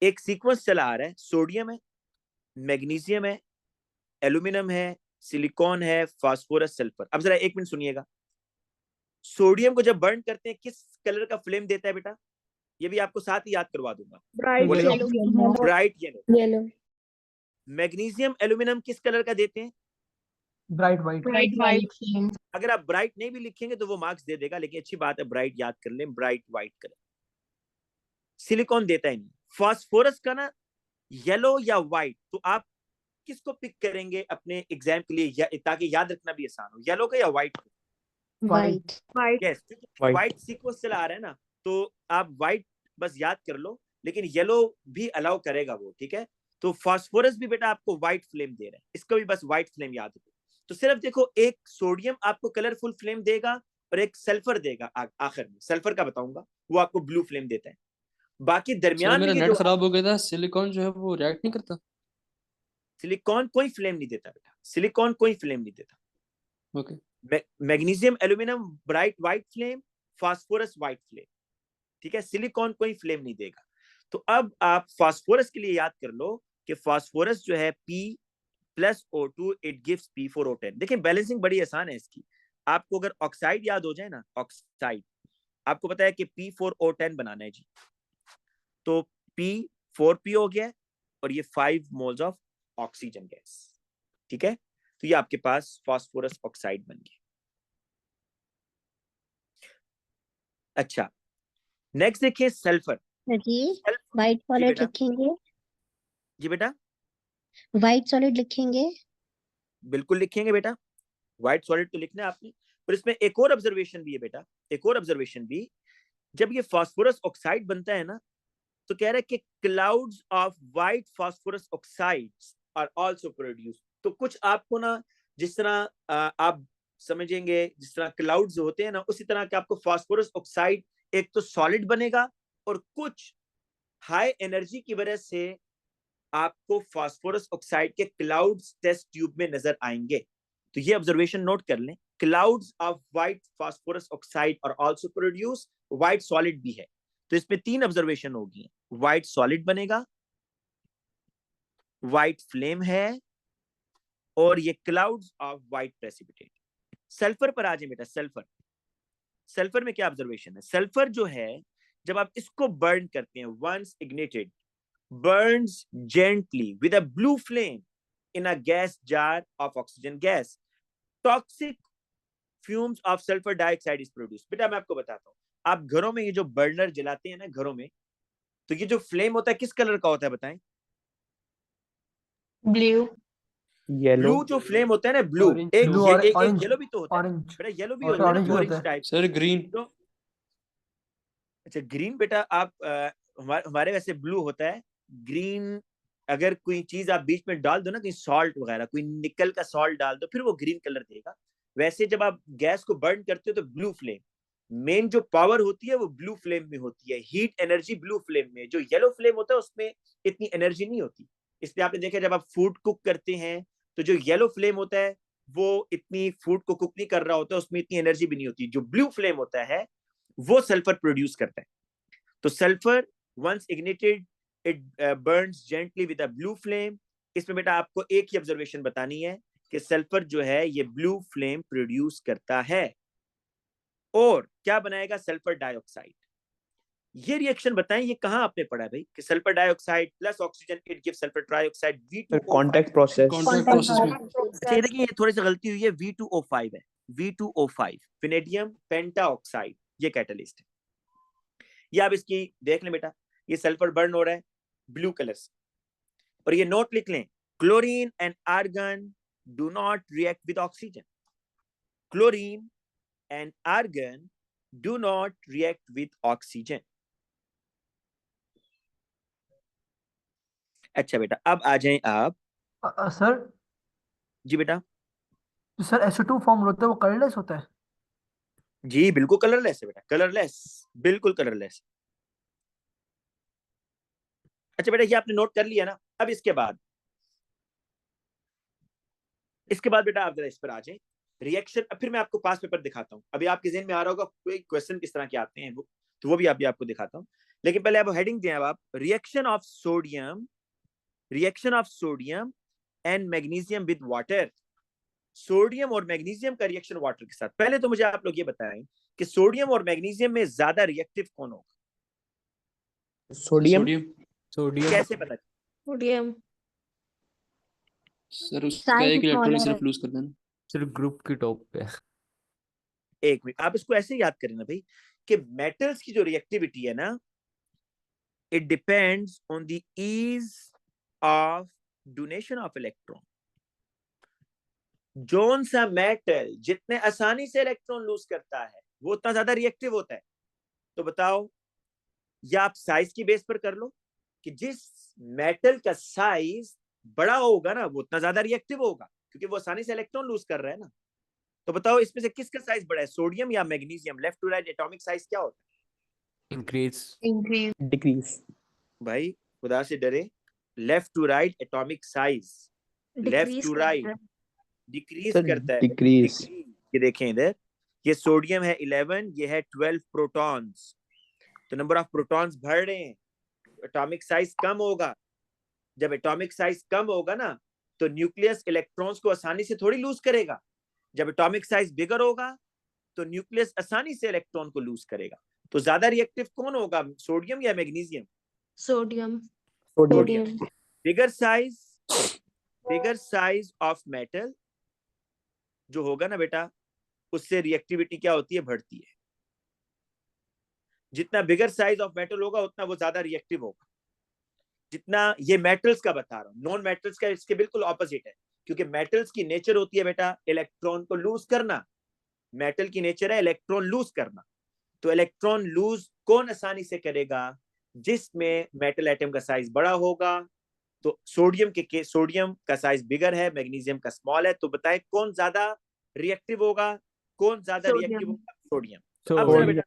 एक सीक्वेंस चला आ रहा है, सोडियम है, मैग्नीशियम है, एल्यूमिनियम है, सिलिकॉन है, फास्फोरस, सल्फर। अब जरा एक मिनट सुनिएगा, सोडियम को जब बर्न करते हैं किस कलर का फ्लेम देता है बेटा, ये भी आपको साथ ही याद करवा दूंगा, ब्राइट येलो। मैग्नीशियम एल्यूमिनियम किस कलर का देते हैं? Bright white. अगर आप ब्राइट नहीं भी लिखेंगे तो वो मार्क्स दे देगा, लेकिन अच्छी बात है ब्राइट याद कर लें, ब्राइट व्हाइट कलर। सिलिकॉन देता ही नहीं। फास्फोरस का ना येलो या व्हाइट, तो आप किसको पिक करेंगे अपने एग्जाम के लिए ताकि याद रखना भी आसान हो, येलो का या व्हाइट को? वाइट। यस, व्हाइट सीक्वेंस चला आ रहा है ना, तो आप व्हाइट बस याद कर लो, लेकिन येलो भी अलाउ करेगा वो, ठीक है। तो फास्फोरस भी बेटा आपको व्हाइट फ्लेम दे रहा है, इसको भी बस व्हाइट फ्लेम याद रखो। तो सिर्फ देखो, एक सोडियम आपको कलरफुल फ्लेम देगा और एक सल्फर देगा आखिर में, सल्फर का बताऊंगा, वो आपको ब्लू फ्लेम देता है। बाकी सर दरमियान मेरा में नेट खराब हो गया था, सिलिकॉन जो है वो रिएक्ट नहीं करता। सिलिकॉन कोई फ्लेम नहीं देता बेटा, सिलिकॉन कोई फ्लेम नहीं देता। Okay magnesium aluminium bright white flame, phosphorus white flame, ठीक है। सिलिकॉन कोई फ्लेम नहीं देगा। तो अब आप फास्फोरस के लिए याद कर लो कि फास्फोरस जो है P+O2 इट गिव्स P4O10। देखिए बैलेंसिंग बड़ी आसान है इसकी। आपको अगर ऑक्साइड याद हो जाए ना, ऑक्साइड आपको पता है कि P4O10 बनाना है जी, तो P4P हो गया और ये 5 मोल्स ऑफ ऑक्सीजन गैस, ठीक है। तो ये आपके पास फास्फोरस ऑक्साइड बन गया। अच्छा नेक्स्ट देखिए सल्फर। जी वाइट सॉलिड लिखेंगे, जी बेटा वाइट सॉलिड लिखेंगे। बिल्कुल लिखेंगे बेटा, व्हाइट सॉलिड तो लिखना है आपने। पर इसमें एक और ऑब्जर्वेशन भी है बेटा, एक और ऑब्जर्वेशन भी, जब ये फास्फोरस ऑक्साइड बनता है ना, तो कह रहा है कि clouds of white phosphorus oxides are also produce. तो कुछ आपको ना, जिस तरह आप समझेंगे, जिस तरह क्लाउड्स होते हैं ना, उसी तरह के आपको फास्फोरस ऑक्साइड एक तो सॉलिड बनेगा, और कुछ हाई एनर्जी की वजह से आपको फास्फोरस ऑक्साइड के क्लाउड्स टेस्ट ट्यूब में नजर आएंगे। तो ये ऑब्जर्वेशन नोट कर लें, clouds of white phosphorus oxide और आल्सो प्रोड्यूस, व्हाइट सॉलिड भी है। तो इसमें 3 ऑब्जर्वेशन होगी, व्हाइट सॉलिड बनेगा, व्हाइट फ्लेम है, और ये clouds of white precipitate. Sulphur पर आ जाए बेटा, सल्फर। सल्फर में क्या ऑब्जर्वेशन है? सल्फर जो है जब आप इसको बर्न करते हैं, once ignited burns gently with a blue flame in a gas jar of oxygen gas, toxic fumes of sulfur dioxide is produced। बेटा मैं आपको बताता हूँ, आप घरों में ये जो बर्नर जलाते हैं ना घरों में, तो ये जो फ्लेम होता है किस कलर का होता है बताएं? Blue yellow. ब्लू जो फ्लेम होता है ना, ब्लू, एक ब्लू ये और एक ऑरेंज, येलो भी तो होता है ऑरेंज बेटा, येलो भी और होता है ऑरेंज ना, भी ऑरेंज होता है। टाइप। Sir green. तो अच्छा ग्रीन बेटा, आप हमारे वैसे ब्लू होता है, ग्रीन अगर कोई चीज आप बीच में डाल दो ना, कोई सॉल्ट वगैरह, कोई निकल का सॉल्ट डाल दो, फिर वो ग्रीन कलर देगा। वैसे जब आप गैस को बर्न करते हो तो ब्लू फ्लेम, मेन जो पावर होती है वो ब्लू फ्लेम में होती है, हीट एनर्जी ब्लू फ्लेम में। जो येलो फ्लेम होता है उसमें इतनी एनर्जी नहीं होती। इसलिए आपने देखा जब आप फूड कुक करते हैं तो जो येलो फ्लेम होता है वो इतनी फूड को कुक नहीं कर रहा होता, उसमें इतनी एनर्जी भी नहीं होती। जो ब्लू फ्लेम होता है वो सल्फर प्रोड्यूस करता है। तो sulphur once ignited it burns gently with a blue flame. इसमें बेटा आपको एक ही ऑब्जर्वेशन बतानी है कि सल्फर जो है ये ब्लू फ्लेम प्रोड्यूस करता है और क्या बनाएगा, सल्फर डाइऑक्साइड। ये रिएक्शन बताएं ये कहां आपने पढ़ा है भाई कि sulphur dioxide plus oxygen it give sulphur trioxide V2O5। Contact process. Contract process में। अच्छा ये देखिए, ये थोड़ी सी गलती हुई है, V2O5 है, V2O5 विनेडियम पेंटाऑक्साइड, ये कैटलिस्ट है। ये आप इसकी देख लें बेटा, ये सल्फर बर्न हो रहा है ब्लू कलर से। और ये नोट लिख लें, chlorine and argon do not react with oxygen. Chlorine and argon do not react with oxygen. अच्छा बेटा अब आ जाएं आप। सर जी बेटा। जो सर SO2 फॉर्म होता है वो कलरलेस होता है? जी बिल्कुल कलरलेस है बेटा, कलरलेस, बिल्कुल कलरलेस। अच्छा बेटा ये आपने नोट कर लिया ना। अब इसके बाद बेटा आप जरा इस पर आ जाएं, रिएक्शन। अब फिर मैं आपको पास पेपर दिखाता हूं। अभी आपके जहन में आ रहा होगा कोई क्वेश्चन किस तरह के आते हैं वो, तो वो भी अभी आपको दिखाता हूं। लेकिन पहले अब हेडिंग दें। अब आप reaction of sodium and magnesium with water. Sodium और मैग्नीशियम का रिएक्शन वाटर के साथ। पहले तो मुझे आप लोग ये बताएं कि सोडियम और मैग्नीशियम में ज्यादा रिएक्टिव कौन होगा? सोडियम। सोडियम। सोडियम। कैसे पता? सोडियम। सर उसका साइज एक इलेक्ट्रॉन स्मॉलर है। सिर्फ लूज कर देना। सिर्फ ग्रुप की टॉप पे। एक मिनट, आप इसको ऐसे याद करें ना भाई कि मेटल्स की जो रिएक्टिविटी है ना, it depends on the ease of donation of electron. जोन सा मेटल जितने आसानी से इलेक्ट्रॉन लूज करता है वो उतना ज्यादा रिएक्टिव होता है। तो बताओ, या आप साइज की बेस पर कर लो कि जिस मेटल का साइज बड़ा होगा ना वो उतना ज्यादा रिएक्टिव होगा, क्योंकि वो आसानी से इलेक्ट्रॉन लूज कर रहा है ना। तो बताओ इसमें से किसका साइज बड़ा है, सोडियम या magnesium? Left to right atomic size क्या होता इंक्रीज। डिक्रीज। है भाई? खुदा से डरे, left to right atomic size, left to right decrease sir करता है। डिक्रीज। ये देखें इधर, ये सोडियम है 11, ये है 12 प्रोटॉन्स। तो नंबर ऑफ प्रोटॉन्स बढ़ रहे हैं, एटॉमिक साइज कम होगा। जब एटॉमिक साइज कम होगा ना तो न्यूक्लियस इलेक्ट्रॉन्स को आसानी से थोड़ी लूज करेगा। जब एटॉमिक साइज बिगर होगा तो न्यूक्लियस आसानी से इलेक्ट्रॉन को लूज करेगा। तो ज्यादा रिएक्टिव कौन होगा, सोडियम या magnesium? Sodium. Sodium. Bigger size of metal जो होगा ना बेटा, उससे रिएक्टिविटी क्या होती है, बढ़ती है। जितना बिगर साइज ऑफ मेटल होगा उतना वो ज्यादा रिएक्टिव होगा। जितना, ये मेटल्स का बता रहा हूं, नॉन मेटल्स का इसके बिल्कुल ऑपोजिट है। क्योंकि मेटल्स की नेचर होती है बेटा इलेक्ट्रॉन को लूज करना। मेटल की नेचर है इलेक्ट्रॉन लूज करना। तो इलेक्ट्रॉन लूज कौन आसानी से करेगा, जिसमें मेटल एटम का साइज बड़ा होगा। तो सोडियम का साइज बिगर है, मैग्नीशियम का स्मॉल है। तो बताएं कौन ज्यादा रिएक्टिव होगा, कौन ज्यादा रिएक्टिव होगा? सोडियम। तो अब जरा बेटा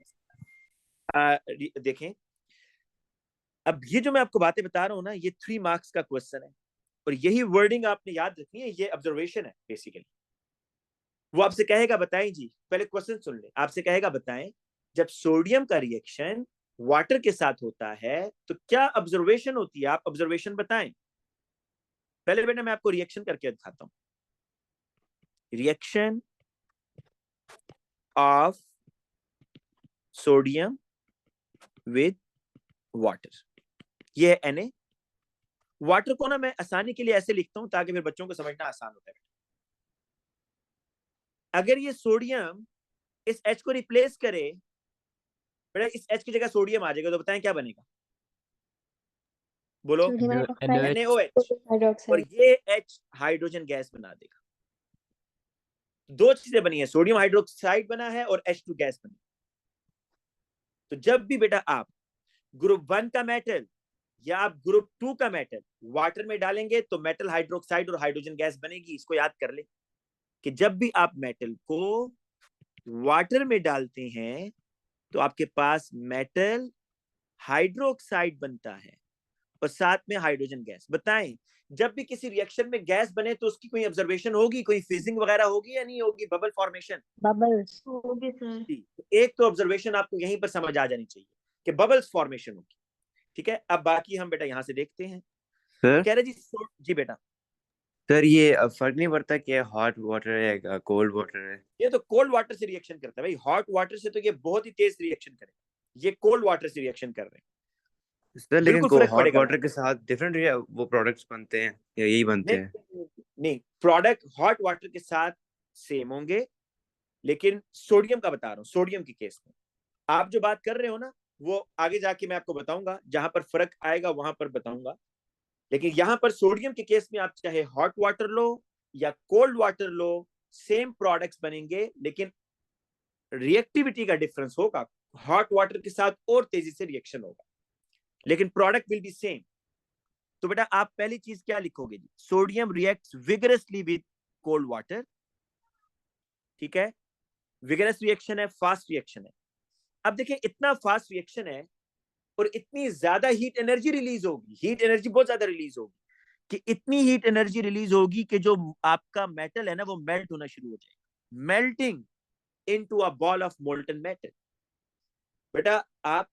देखें, अब ये जो मैं आपको बातें बता रहा हूं ना, ये 3 मार्क्स का क्वेश्चन है और यही वर्डिंग आपने याद रखनी है। ये ऑब्जर्वेशन है बेसिकली। वो आपसे कहेगा बताएं जी, पहले क्वेश्चन सुन ले। आपसे कहेगा बताएं जब सोडियम का रिएक्शन वाटर के साथ होता है तो क्या ऑब्जर्वेशन होती है, आप ऑब्जर्वेशन बताएं। पहले बेटा मैं आपको रिएक्शन करके दिखाता हूं। Reaction of sodium with water, ये है Na। वाटर को ना मैं आसानी के लिए ऐसे लिखता हूं ताकि फिर बच्चों को समझना आसान होता है। अगर ये सोडियम इस H को रिप्लेस करे बेटा, इस H की जगह सोडियम आ जाएगा, तो बताएं क्या बनेगा, बोलो? NaOH। और ये H हाइड्रोजन गैस बना देगा। दो चीजें बनी है, सोडियम हाइड्रोक्साइड बना है और H2 गैस बनी। तो जब भी बेटा आप ग्रुप 1 का मेटल या आप ग्रुप 2 का मेटल वाटर में डालेंगे तो मेटल हाइड्रोक्साइड और हाइड्रोजन गैस बनेगी। इसको याद कर ले कि जब भी आप मेटल को वाटर में डालते हैं तो आपके पास मेटल हाइड्रोक्साइड बनता है और साथ में हाइड्रोजन गैस। बताएं, जब भी किसी रिएक्शन में गैस बने तो उसकी कोई ऑब्जर्वेशन होगी, कोई फिजिंग वगैरह होगी या नहीं होगी? बबल फॉर्मेशन बबल्स होगे सर। एक तो ऑब्जर्वेशन आपको यहीं पर समझ आ जानी चाहिए कि बबल्स फॉर्मेशन होगी। ठीक है, अब बाकी हम बेटा यहां से देखते हैं। सर कह रहे जी जी बेटा, सर ये फर्क नहीं पड़ता कि हॉट वाटर है या कोल्ड वाटर है? ये तो कोल्ड वाटर से रिएक्शन करता है भाई। हॉट वाटर से तो ये बहुत ही तेज रिएक्शन करेगा, ये कोल्ड वाटर से रिएक्शन कर रहे हैं। सर लेकिन बिल्कुल फर्क हॉट पड़ेगा वाटर के साथ डिफरेंट वो प्रोडक्ट्स बनते हैं या यही बनते हैं? नहीं, प्रोडक्ट हॉट वाटर के साथ सेम होंगे, लेकिन सोडियम का बता रहा हूं। सोडियम के केस में आप जो बात कर रहे हो ना, वो आगे जाके मैं आपको बताऊंगा, जहां पर फर्क आएगा वहां पर बताऊंगा। लेकिन यहां पर सोडियम के केस में आप चाहे हॉट वाटर लो या कोल्ड वाटर लो, सेम प्रोडक्ट्स बनेंगे, लेकिन रिएक्टिविटी का डिफरेंस होगा। हॉट वाटर के साथ और तेजी से रिएक्शन होगा, लेकिन प्रोडक्ट विल बी सेम। तो बेटा आप पहली चीज क्या लिखोगे जी? Sodium reacts vigorously with cold water. ठीक है, विगरस रिएक्शन है, फास्ट रिएक्शन है। अब देखिए, इतना फास्ट रिएक्शन है और इतनी ज्यादा हीट एनर्जी रिलीज होगी, हीट एनर्जी बहुत ज्यादा रिलीज होगी, कि इतनी हीट एनर्जी रिलीज होगी कि जो आपका मेटल है ना वो मेल्ट होना शुरू हो जाएगा, melting into a ball of molten metal. बेटा आप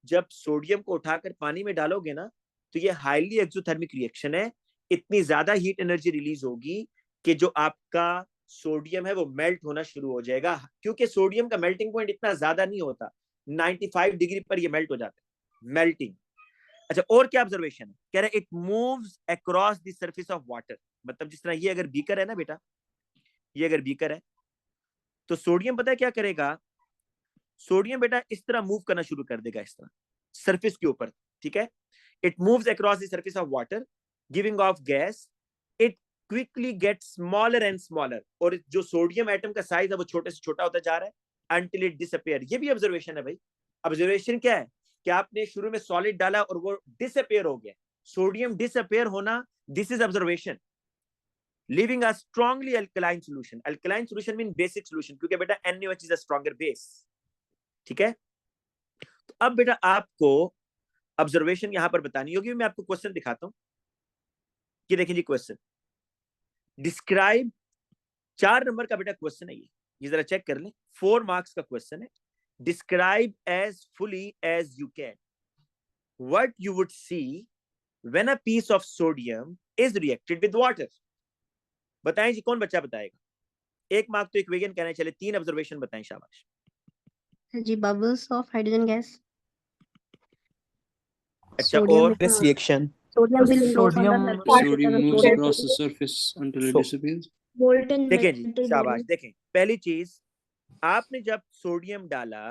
जब सोडियम को उठाकर पानी में डालोगे ना, तो ये हाईली एक्सोथर्मिक रिएक्शन है। इतनी ज्यादा हीट एनर्जी रिलीज होगी कि जो आपका सोडियम है वो मेल्ट होना शुरू हो जाएगा, क्योंकि सोडियम का मेल्टिंग पॉइंट इतना ज्यादा नहीं होता, 95 डिग्री पर ये मेल्ट हो जाता है, मेल्टिंग। अच्छा, और क्या ऑब्जर्वेशन है? कह रहे it moves across the surface of water. मतलब जिस तरह ये अगर बीकर है ना बेटा, ये अगर बीकर है तो सोडियम पता है क्या करेगा? सोडियम बेटा इस तरह मूव करना शुरू कर देगा, इस तरह सरफेस के ऊपर। ठीक है, it moves across the surface of water giving of gas. It quickly get smaller and smaller, और जो सोडियम एटम का साइज है वो छोटे से छोटा होता जा रहा है अंटिल इट डिसअपियर। ये भी ऑब्जर्वेशन है भाई। ऑब्जर्वेशन क्या है कि आपने शुरू में सॉलिड डाला और वो डिसअपियर हो गया, सोडियम डिसअपियर होना, this is observation. Living a strongly alkaline solution, alkaline solution mean basic solution, क्योंकि बेटा NaOH is a stronger base. ठीक है, तो अब बेटा आपको ऑब्जर्वेशन यहां पर बतानी होगी। मैं आपको क्वेश्चन दिखाता हूं। ये देखिए जी क्वेश्चन, डिस्क्राइब, 4 नंबर का बेटा क्वेश्चन है ये जरा चेक कर लें, 4 मार्क्स का क्वेश्चन है। Describe as fully as you can what you would see when a piece of sodium is reacted with water. बताएं जी, कौन बच्चा बताएगा? 1 मार्क तो एक वेगन कहने चले, 3 ऑब्जर्वेशन बताएं, शाबाश। जी बबल्स ऑफ हाइड्रोजन गैस। अच्छा, सोडियम और This reaction. Sodium will float on the sodium surface Sodium with moves a across the surface until it So- disappears. molten देखें जी, metal शाबाश। body। देखें, पहली चीज, आपने जब सोडियम डाला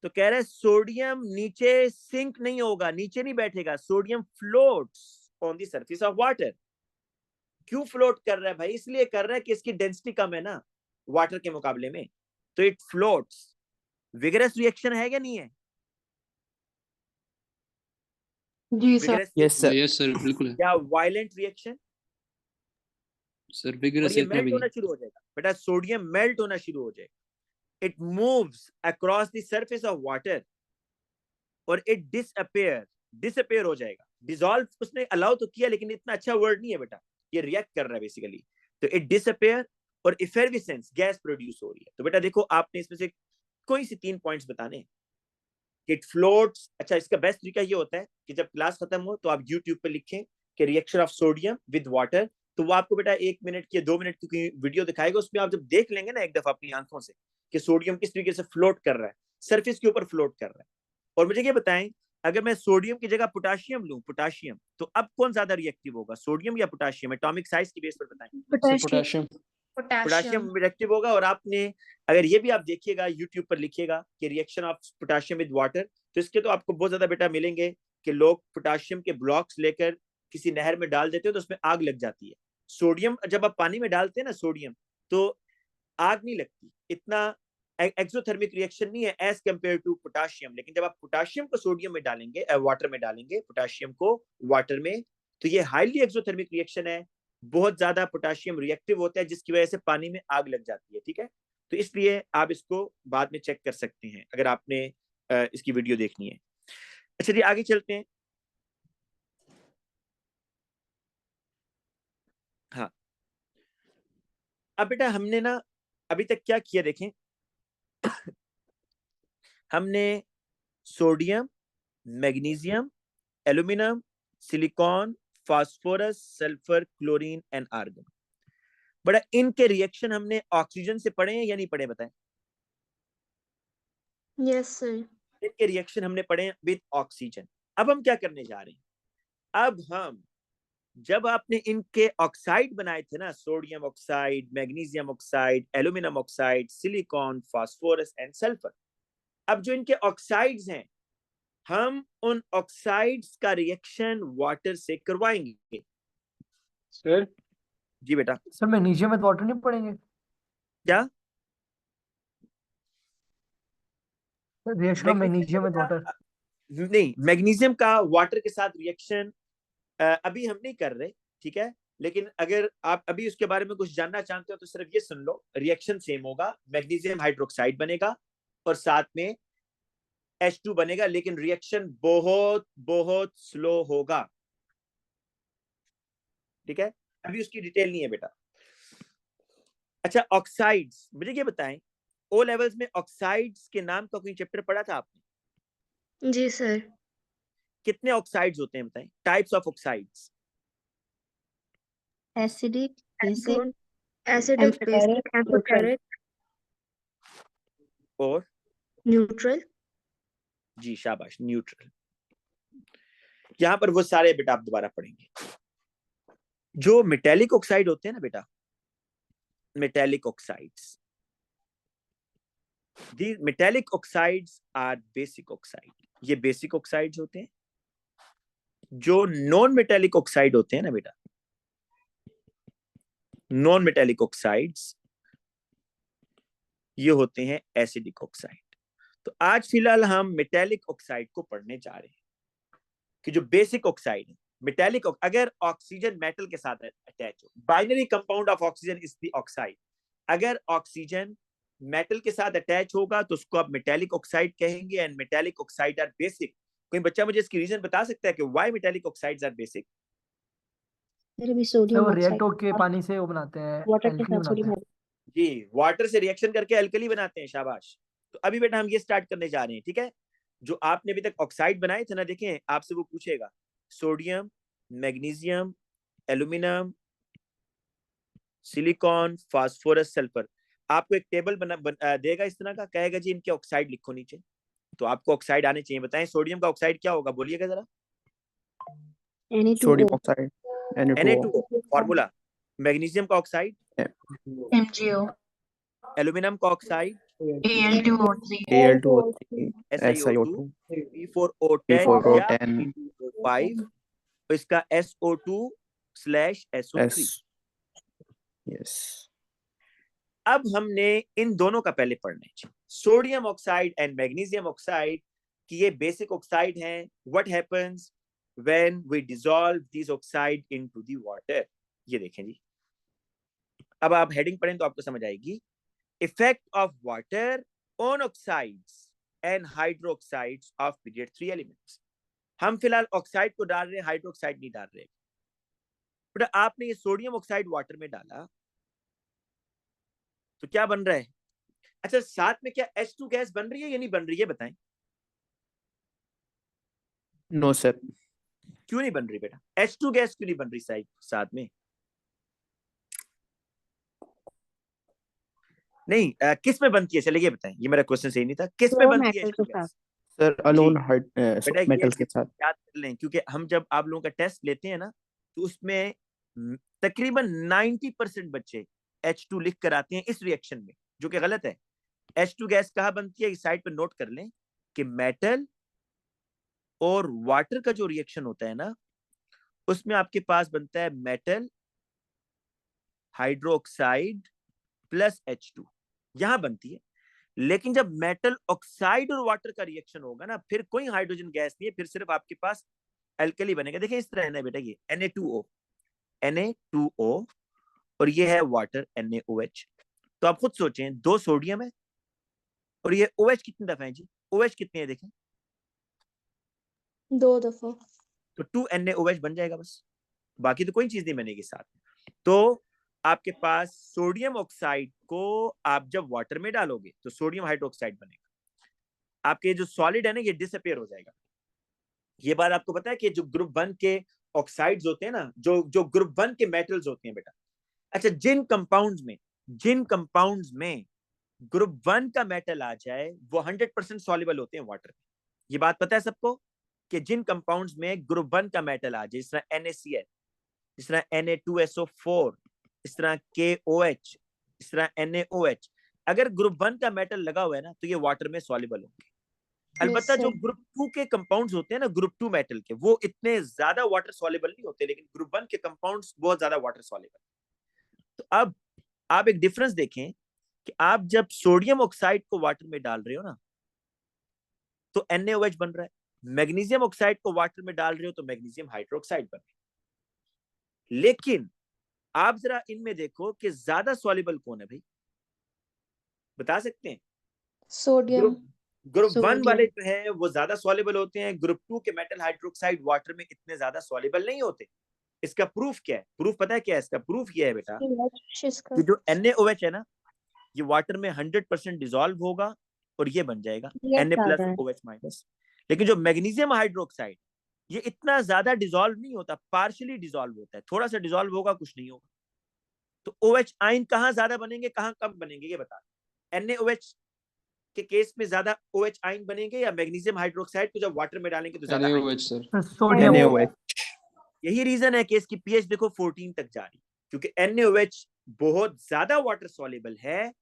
तो कह रहे सोडियम नीचे सिंक नहीं होगा, नीचे नहीं बैठेगा, sodium floats on the surface of water. क्यों फ्लोट कर रहा है भाई? इसलिए कर रहा है कि इसकी डेंसिटी कम है ना वाटर के मुकाबले में, तो इट फ्लोट्स। विगरस रिएक्शन है क्या नहीं है? जी sir. Vigorous Yes, sir. Yes sir, बिल्कुल है या वायलेंट रिएक्शन, सर, और vigorous ये इतना मेल्ट भी होना नहीं। शुरू हो जाएगा बेटा, सोडियम मेल्ट होना शुरू हो जाएगा। It moves across the surface of water और इट डिसअपियर हो जाएगा। डिसॉल्व उसने अलाउ तो किया, लेकिन इतना अच्छा वर्ड नहीं है बेटा, ये रिएक्ट कर रहा है बेसिकली। तो इट डिसअपियर और इफेर्विसेंस, गैस प्रोड्यूस हो रही है। तो बेटा देखो, आपने इसमें से कोई सी 3 पॉइंट्स बताने। It floats. अच्छा, इसका बेस्ट तरीका ये होता है कि जब क्लास खत्म हो तो आप YouTube पे लिखें कि reaction of sodium with water, तो वो आपको बेटा 1 मिनट की 2 मिनट की वीडियो दिखाएगा। उसमें आप जब देख लेंगे ना एक दफा अपनी आंखों से कि सोडियम किस तरीके से फ्लोट कर रहा है, सरफेस के ऊपर फ्लोट कर रहा है। और मुझे ये बताएं, अगर मैं सोडियम की जगह पोटाशियम लूं, पोटाशियम, तो अब कौन ज्यादा रिएक्टिव होगा, सोडियम या पोटाशियम? एटॉमिक साइज की बेस पर बताएं। Sir, potassium. पोटाशियम रिएक्टिव होगा। और आपने अगर ये भी आप देखिएगा, यूट्यूब पर लिखिएगा कि reaction of potassium with water, तो इसके तो आपको बहुत ज्यादा बेटा मिलेंगे कि लोग पोटाशियम के ब्लॉक्स लेकर किसी नहर में डाल देते हो तो उसमें आग लग जाती है। सोडियम जब आप पानी में डालते हैं ना सोडियम, तो आग नहीं लगती, इतना एक्सोथर्मिक रिएक्शन नहीं है एज कंपेयर टू पोटाशियम, लेकिन जब आप पोटाशियम को सोडियम में डालेंगे, वाटर में डालेंगे, पोटाशियम को वाटर में, तो ये हाईली एक्सोथर्मिक रिएक्शन है, बहुत ज्यादा पोटाशियम रिएक्टिव होता है, जिसकी वजह से पानी में आग लग जाती है। ठीक है, तो इसलिए आप इसको बाद में चेक कर सकते हैं अगर आपने इसकी वीडियो देखनी है। अच्छा जी, आगे चलते हैं। हाँ, अब बेटा हमने ना अभी तक क्या किया देखें, हमने sodium, magnesium, aluminium, silicon, phosphorus, sulphur, chlorine and argon, बड़ा इनके रिएक्शन हमने ऑक्सीजन से पढ़े हैं या नहीं पढ़े, बताएं। Yes sir. इनके रिएक्शन हमने पढ़े हैं विद ऑक्सीजन। अब हम क्या करने जा रहे हैं, अब हम जब आपने इनके ऑक्साइड बनाए थे ना, sodium oxide, magnesium oxide, aluminium oxide, silicon, phosphorus and sulphur, अब जो इनके ऑक्साइड्स हैं, हम उन ऑक्साइड्स का रिएक्शन वाटर से करवाएंगे। सर जी बेटा। सर मैग्नीशियम में वाटर नहीं पड़ेंगे? क्या reaction of magnesium with water? नहीं, मैग्नीशियम का वाटर के साथ रिएक्शन अभी हम नहीं कर रहे, ठीक है, लेकिन अगर आप अभी उसके बारे में कुछ जानना चाहते हो तो सिर्फ ये सुन लो, रिएक्शन सेम होगा, मैग्नीशियम हाइड्रोक्साइड बनेगा और साथ में H2 बनेगा, लेकिन रिएक्शन बहुत बहुत स्लो होगा। ठीक है, अभी उसकी डिटेल नहीं है बेटा। अच्छा, ऑक्साइड्स, मुझे ये बताएं, ओ लेवल्स में ऑक्साइड्स के नाम का कोई चैप्टर पढ़ा था आपने? जी सर। कितने ऑक्साइड्स होते हैं बताएं, types of oxides. Acidic, basic, acidic, basic, amphoteric, और न्यूट्रल। जी शाबाश, न्यूट्रल। यहां पर वो सारे बेटा आप दोबारा पढ़ेंगे। जो मेटेलिक ऑक्साइड होते हैं ना बेटा, metallic oxides, these metallic oxides are basic oxide, ये बेसिक ऑक्साइड्स होते हैं। जो नॉन मेटेलिक ऑक्साइड होते हैं ना बेटा, नॉन मेटेलिक ऑक्साइड्स, ये होते हैं एसिडिक ऑक्साइड। तो आज फिलहाल हम मेटेलिक ऑक्साइड को पढ़ने जा रहे हैं कि जो बेसिक ऑक्साइड है, मेटेलिक, अगर ऑक्सीजन मेटल के साथ अटैच हो, binary compound of oxygen is the oxide, अगर ऑक्सीजन मेटल के साथ अटैच होगा तो उसको आप मेटेलिक ऑक्साइड कहेंगे, and metallic oxide are basic. कोई बच्चा मुझे इसकी रीजन बता सकता है कि why metallic oxides are basic? Sir अभी सर सोडियम वो रिएक्ट ऑक्साइड होके पानी से वो बनाते हैं, वाटर के एल्कली साथ बनाते सोडियम। हैं। जी, वाटर से रिएक्शन करके अल्कली बनाते हैं, शाबाश। तो अभी बेटा हम ये स्टार्ट करने जा रहे हैं, ठीक है। जो आपने अभी तक ऑक्साइड बनाए थे ना, देखें आपसे वो पूछेगा sodium, magnesium, aluminium, silicon, phosphorus, sulphur, आपको एक टेबल देगा इस तरह का, कहेगा जी इनके ऑक्साइड लिखो नीचे, तो आपको ऑक्साइड आने चाहिए। बताएं सोडियम का ऑक्साइड क्या होगा, बोलिएगा जरा। Sodium Na2O, oxide Na2O, Na2O formula. Magnesium का ऑक्साइड, MgO, एल्यूमिनियम का oxide, Al2O3, Al2O3, SiO2, SiO2, P4O10 या P4O10, P2O5, और इसका SO2/SO3। S, yes, अब हमने इन दोनों का पहले पढ़ना है, sodium oxide and magnesium oxide, कि ये बेसिक ऑक्साइड हैं। What happens when we dissolve this oxide into the water, ये देखें जी। अब आप हेडिंग पढ़ें तो आपको समझ आएगी। Effect of water on oxides and hydroxides of period 3 elements. हम फिलहाल ऑक्साइड को डाल रहे हैं, हाइड्रोक्साइड नहीं डाल रहे। बेटा आपने ये सोडियम ऑक्साइड वाटर में डाला तो क्या बन रहा है? अच्छा, साथ में क्या H2 गैस बन रही है या नहीं बन रही है, बताएं। no sir, क्यों नहीं बन रही बेटा? H2 गैस क्यों नहीं बन रही साथ में? नहीं, किस में बनती है, चलिए ये बताएं, ये मेरा क्वेश्चन सही नहीं था, किस में बनती है मेटल के H2 साथ। गैस? sir alone जी hard बेटा, ये metals के साथ। याद कर लें, क्योंकि हम जब आप लोगों का टेस्ट लेते हैं ना, तो उसमें तकरीबन 90% बच्चे H2 लिख कर आते हैं इस रिएक्शन में, जो कि गलत है। H2 गैस कहाँ बनती है, इस साइड पर नोट कर लें कि मेटल और वाटर का जो रिएक्शन होता है ना, उसमें आपके पास बनता है मेटल हाइड्रोक्साइड प्लस H2, यहां बनती है। लेकिन जब मेटल ऑक्साइड और वाटर का रिएक्शन होगा ना, फिर कोई हाइड्रोजन गैस नहीं है, फिर सिर्फ आपके पास एल्कली बनेगा। देखिए इस तरह है ना बेटा, ये Na2O, Na2O, और ये है वाटर NaOH। तो आप खुद सोचें, 2 सोडियम है और ये OH कितनी दफा है जी? OH कितने है देखें, 2 दफा। तो 2 NaOH बन जाएगा बस, बाकी तो कोई चीज नहीं बनेगी साथ में। तो आपके पास सोडियम ऑक्साइड को आप जब वाटर में डालोगे तो सोडियम हाइड्रोक्साइड बनेगा, आपके जो सॉलिड है ना ये डिसअपियर हो जाएगा। ये बात आपको पता है कि जो ग्रुप 1 के ऑक्साइड्स होते हैं ना, जो ग्रुप 1 के मेटल्स होते हैं बेटा, अच्छा जिन कंपाउंड्स में ग्रुप 1 का मेटल आ जाए वो 100% सॉल्युबल होते हैं वाटर में। ये बात पता है सबको कि जिन कंपाउंड्स में ग्रुप 1 का मेटल आ जाए, जिस तरह NaCl, इस तरह Na2SO4, इस तरह KOH, इस तरह NaOH, अगर ग्रुप 1 का मेटल लगा हुआ है ना तो ये वाटर में सॉल्युबल होंगे। अलबत्ता जो ग्रुप 2 के कंपाउंड्स होते हैं ना, ग्रुप 2 मेटल के, वो इतने ज्यादा वाटर सॉल्युबल नहीं होते, लेकिन ग्रुप 1 के कंपाउंड्स बहुत ज्यादा वाटर सॉल्युबल। तो अब आप एक डिफरेंस देखें कि आप जब सोडियम ऑक्साइड को वाटर में डाल रहे हो ना तो NaOH बन रहा है, मैग्नीशियम ऑक्साइड को वाटर में डाल रहे हो तो मैग्नीशियम हाइड्रोक्साइड बन रहा है। लेकिन आप जरा इनमें देखो कि ज्यादा सॉल्युबल कौन है भाई, बता सकते हैं? सोडियम। Group 1 sodium. वाले जो है वो ज्यादा सॉल्युबल होते हैं, ग्रुप 2 के मेटल हाइड्रोक्साइड वाटर में इतने ज्यादा सॉल्युबल नहीं होते। इसका प्रूफ क्या है? प्रूफ पता है क्या है इसका? प्रूफ ये है बेटा कि जो NaOH है ना, ये वाटर में 100% डिसॉल्व होगा और ये बन जाएगा Na+OH-। लेकिन जो मैग्नीशियम हाइड्रोक्साइड, ये इतना ज्यादा डिसॉल्व नहीं होता, पार्शियली डिसॉल्व होता है, थोड़ा सा डिसॉल्व होगा, कुछ नहीं होगा। तो OH आयन कहाँ ज्यादा बनेंगे, कहाँ कम बनेंगे, ये बता। NaOH के केस में ज्यादा OH आयन बनेंगे या मैग्नीशियम हाइड्रोक्साइड को जब वाटर में डालेंगे तो ज्यादा NaOH सर। सोडियम। NaOH। यही रीजन है कि इसकी pH देखो 14 तक जा रही, क्योंकि NaOH बहुत ज्यादा वाटर सॉल्युबल है,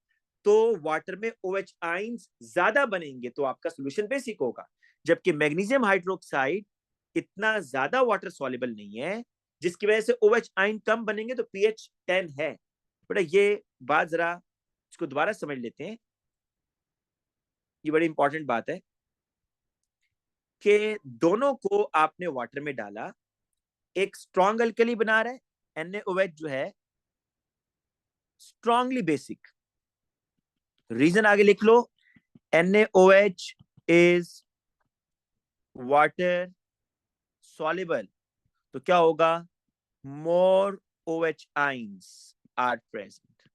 तो वाटर में OH आयंस ज्यादा बनेंगे तो आपका सॉल्यूशन बेसिक होगा। जबकि मैग्नीशियम हाइड्रोक्साइड इतना ज्यादा वाटर सॉल्युबल नहीं है, जिसकी वजह से OH आयन कम बनेंगे, तो pH 10 है। बेटा ये बात जरा इसको दोबारा समझ लेते हैं, ये बड़ी इंपॉर्टेंट बात है कि दोनों को आपने वाटर में डाला, एक स्ट्रॉन्ग अल्कली बना रहा है, NaOH जो है स्ट्रांगली बेसिक। रीजन आगे लिख लो, NaOH इज वाटर सॉल्युबल, तो क्या होगा? मोर OH आयंस आर प्रेजेंट।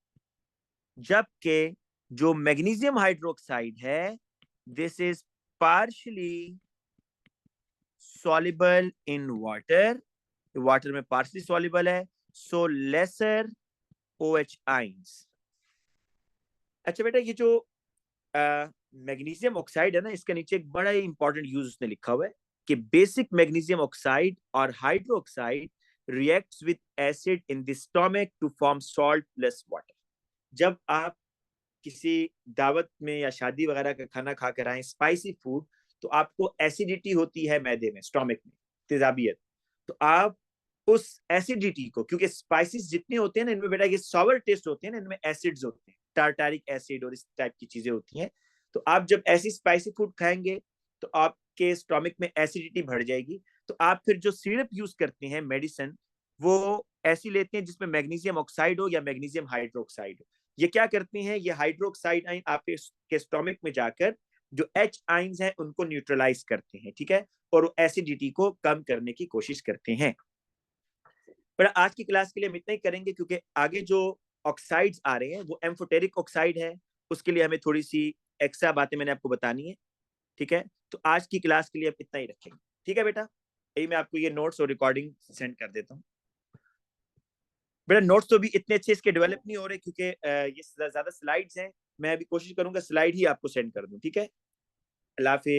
जबकि जो मैग्नीशियम हाइड्रोक्साइड है, this is partially soluble in water, water में पार्शियली सॉल्युबल है, सो लेसर OH आयंस। अच्छा बेटा, ये जो मैग्नीशियम ऑक्साइड है ना, इसके नीचे एक बड़ा ही इंपॉर्टेंट यूज उसने लिखा हुआ है कि बेसिक मैग्नीशियम ऑक्साइड और hydroxide reacts with acid in the stomach to form salt plus water. जब आप किसी दावत में या शादी वगैरह का खाना खा कर आए, स्पाइसी फूड, तो आपको एसिडिटी होती है मैदे में, स्टमक में, तेजाबियत। तो आप उस एसिडिटी को, क्योंकि स्पाइसेस जितने होते हैं ना इनमें बेटा ये सॉवर टेस्ट होते हैं ना, इनमें एसिड्स होते हैं, टार्टारिक एसिड और इस टाइप की चीजें होती हैं। तो आप जब ऐसी स्पाइसी फूड खाएंगे तो आपके स्टमक में एसिडिटी बढ़ जाएगी। तो आप फिर जो सिरप यूज करते हैं, मेडिसिन, वो ऐसी लेते हैं जिसमें मैग्नीशियम ऑक्साइड हो या मैग्नीशियम हाइड्रोक्साइड हो। ये क्या करते हैं, ये हाइड्रोक्साइड आयन आपके स्टमक में जाकर जो H आयंस हैं उनको न्यूट्रलाइज करते हैं, ठीक है, और एसिडिटी को कम करने की कोशिश करते हैं। पर आज की क्लास के लिए हम इतना ही करेंगे, क्योंकि आगे जो ऑक्साइड्स आ रहे हैं वो एम्फोटेरिक ऑक्साइड है, उसके लिए हमें थोड़ी सी एक्स्ट्रा बातें मैंने आपको बतानी है, ठीक है। तो आज की क्लास के लिए अब इतना ही रखेंगे, ठीक है बेटा। यही मैं आपको ये नोट्स और रिकॉर्डिंग सेंड कर देता हूँ। बेटा नोट्स तो भी इतने अच्छे इसके डेवलप नहीं हो रहे, क्योंकि ये ज्यादा स्लाइड्स हैं। मैं अभी कोशिश करूंगा स्लाइड ही आपको सेंड कर दूं, ठीक है। अल्लाह हाफिज़।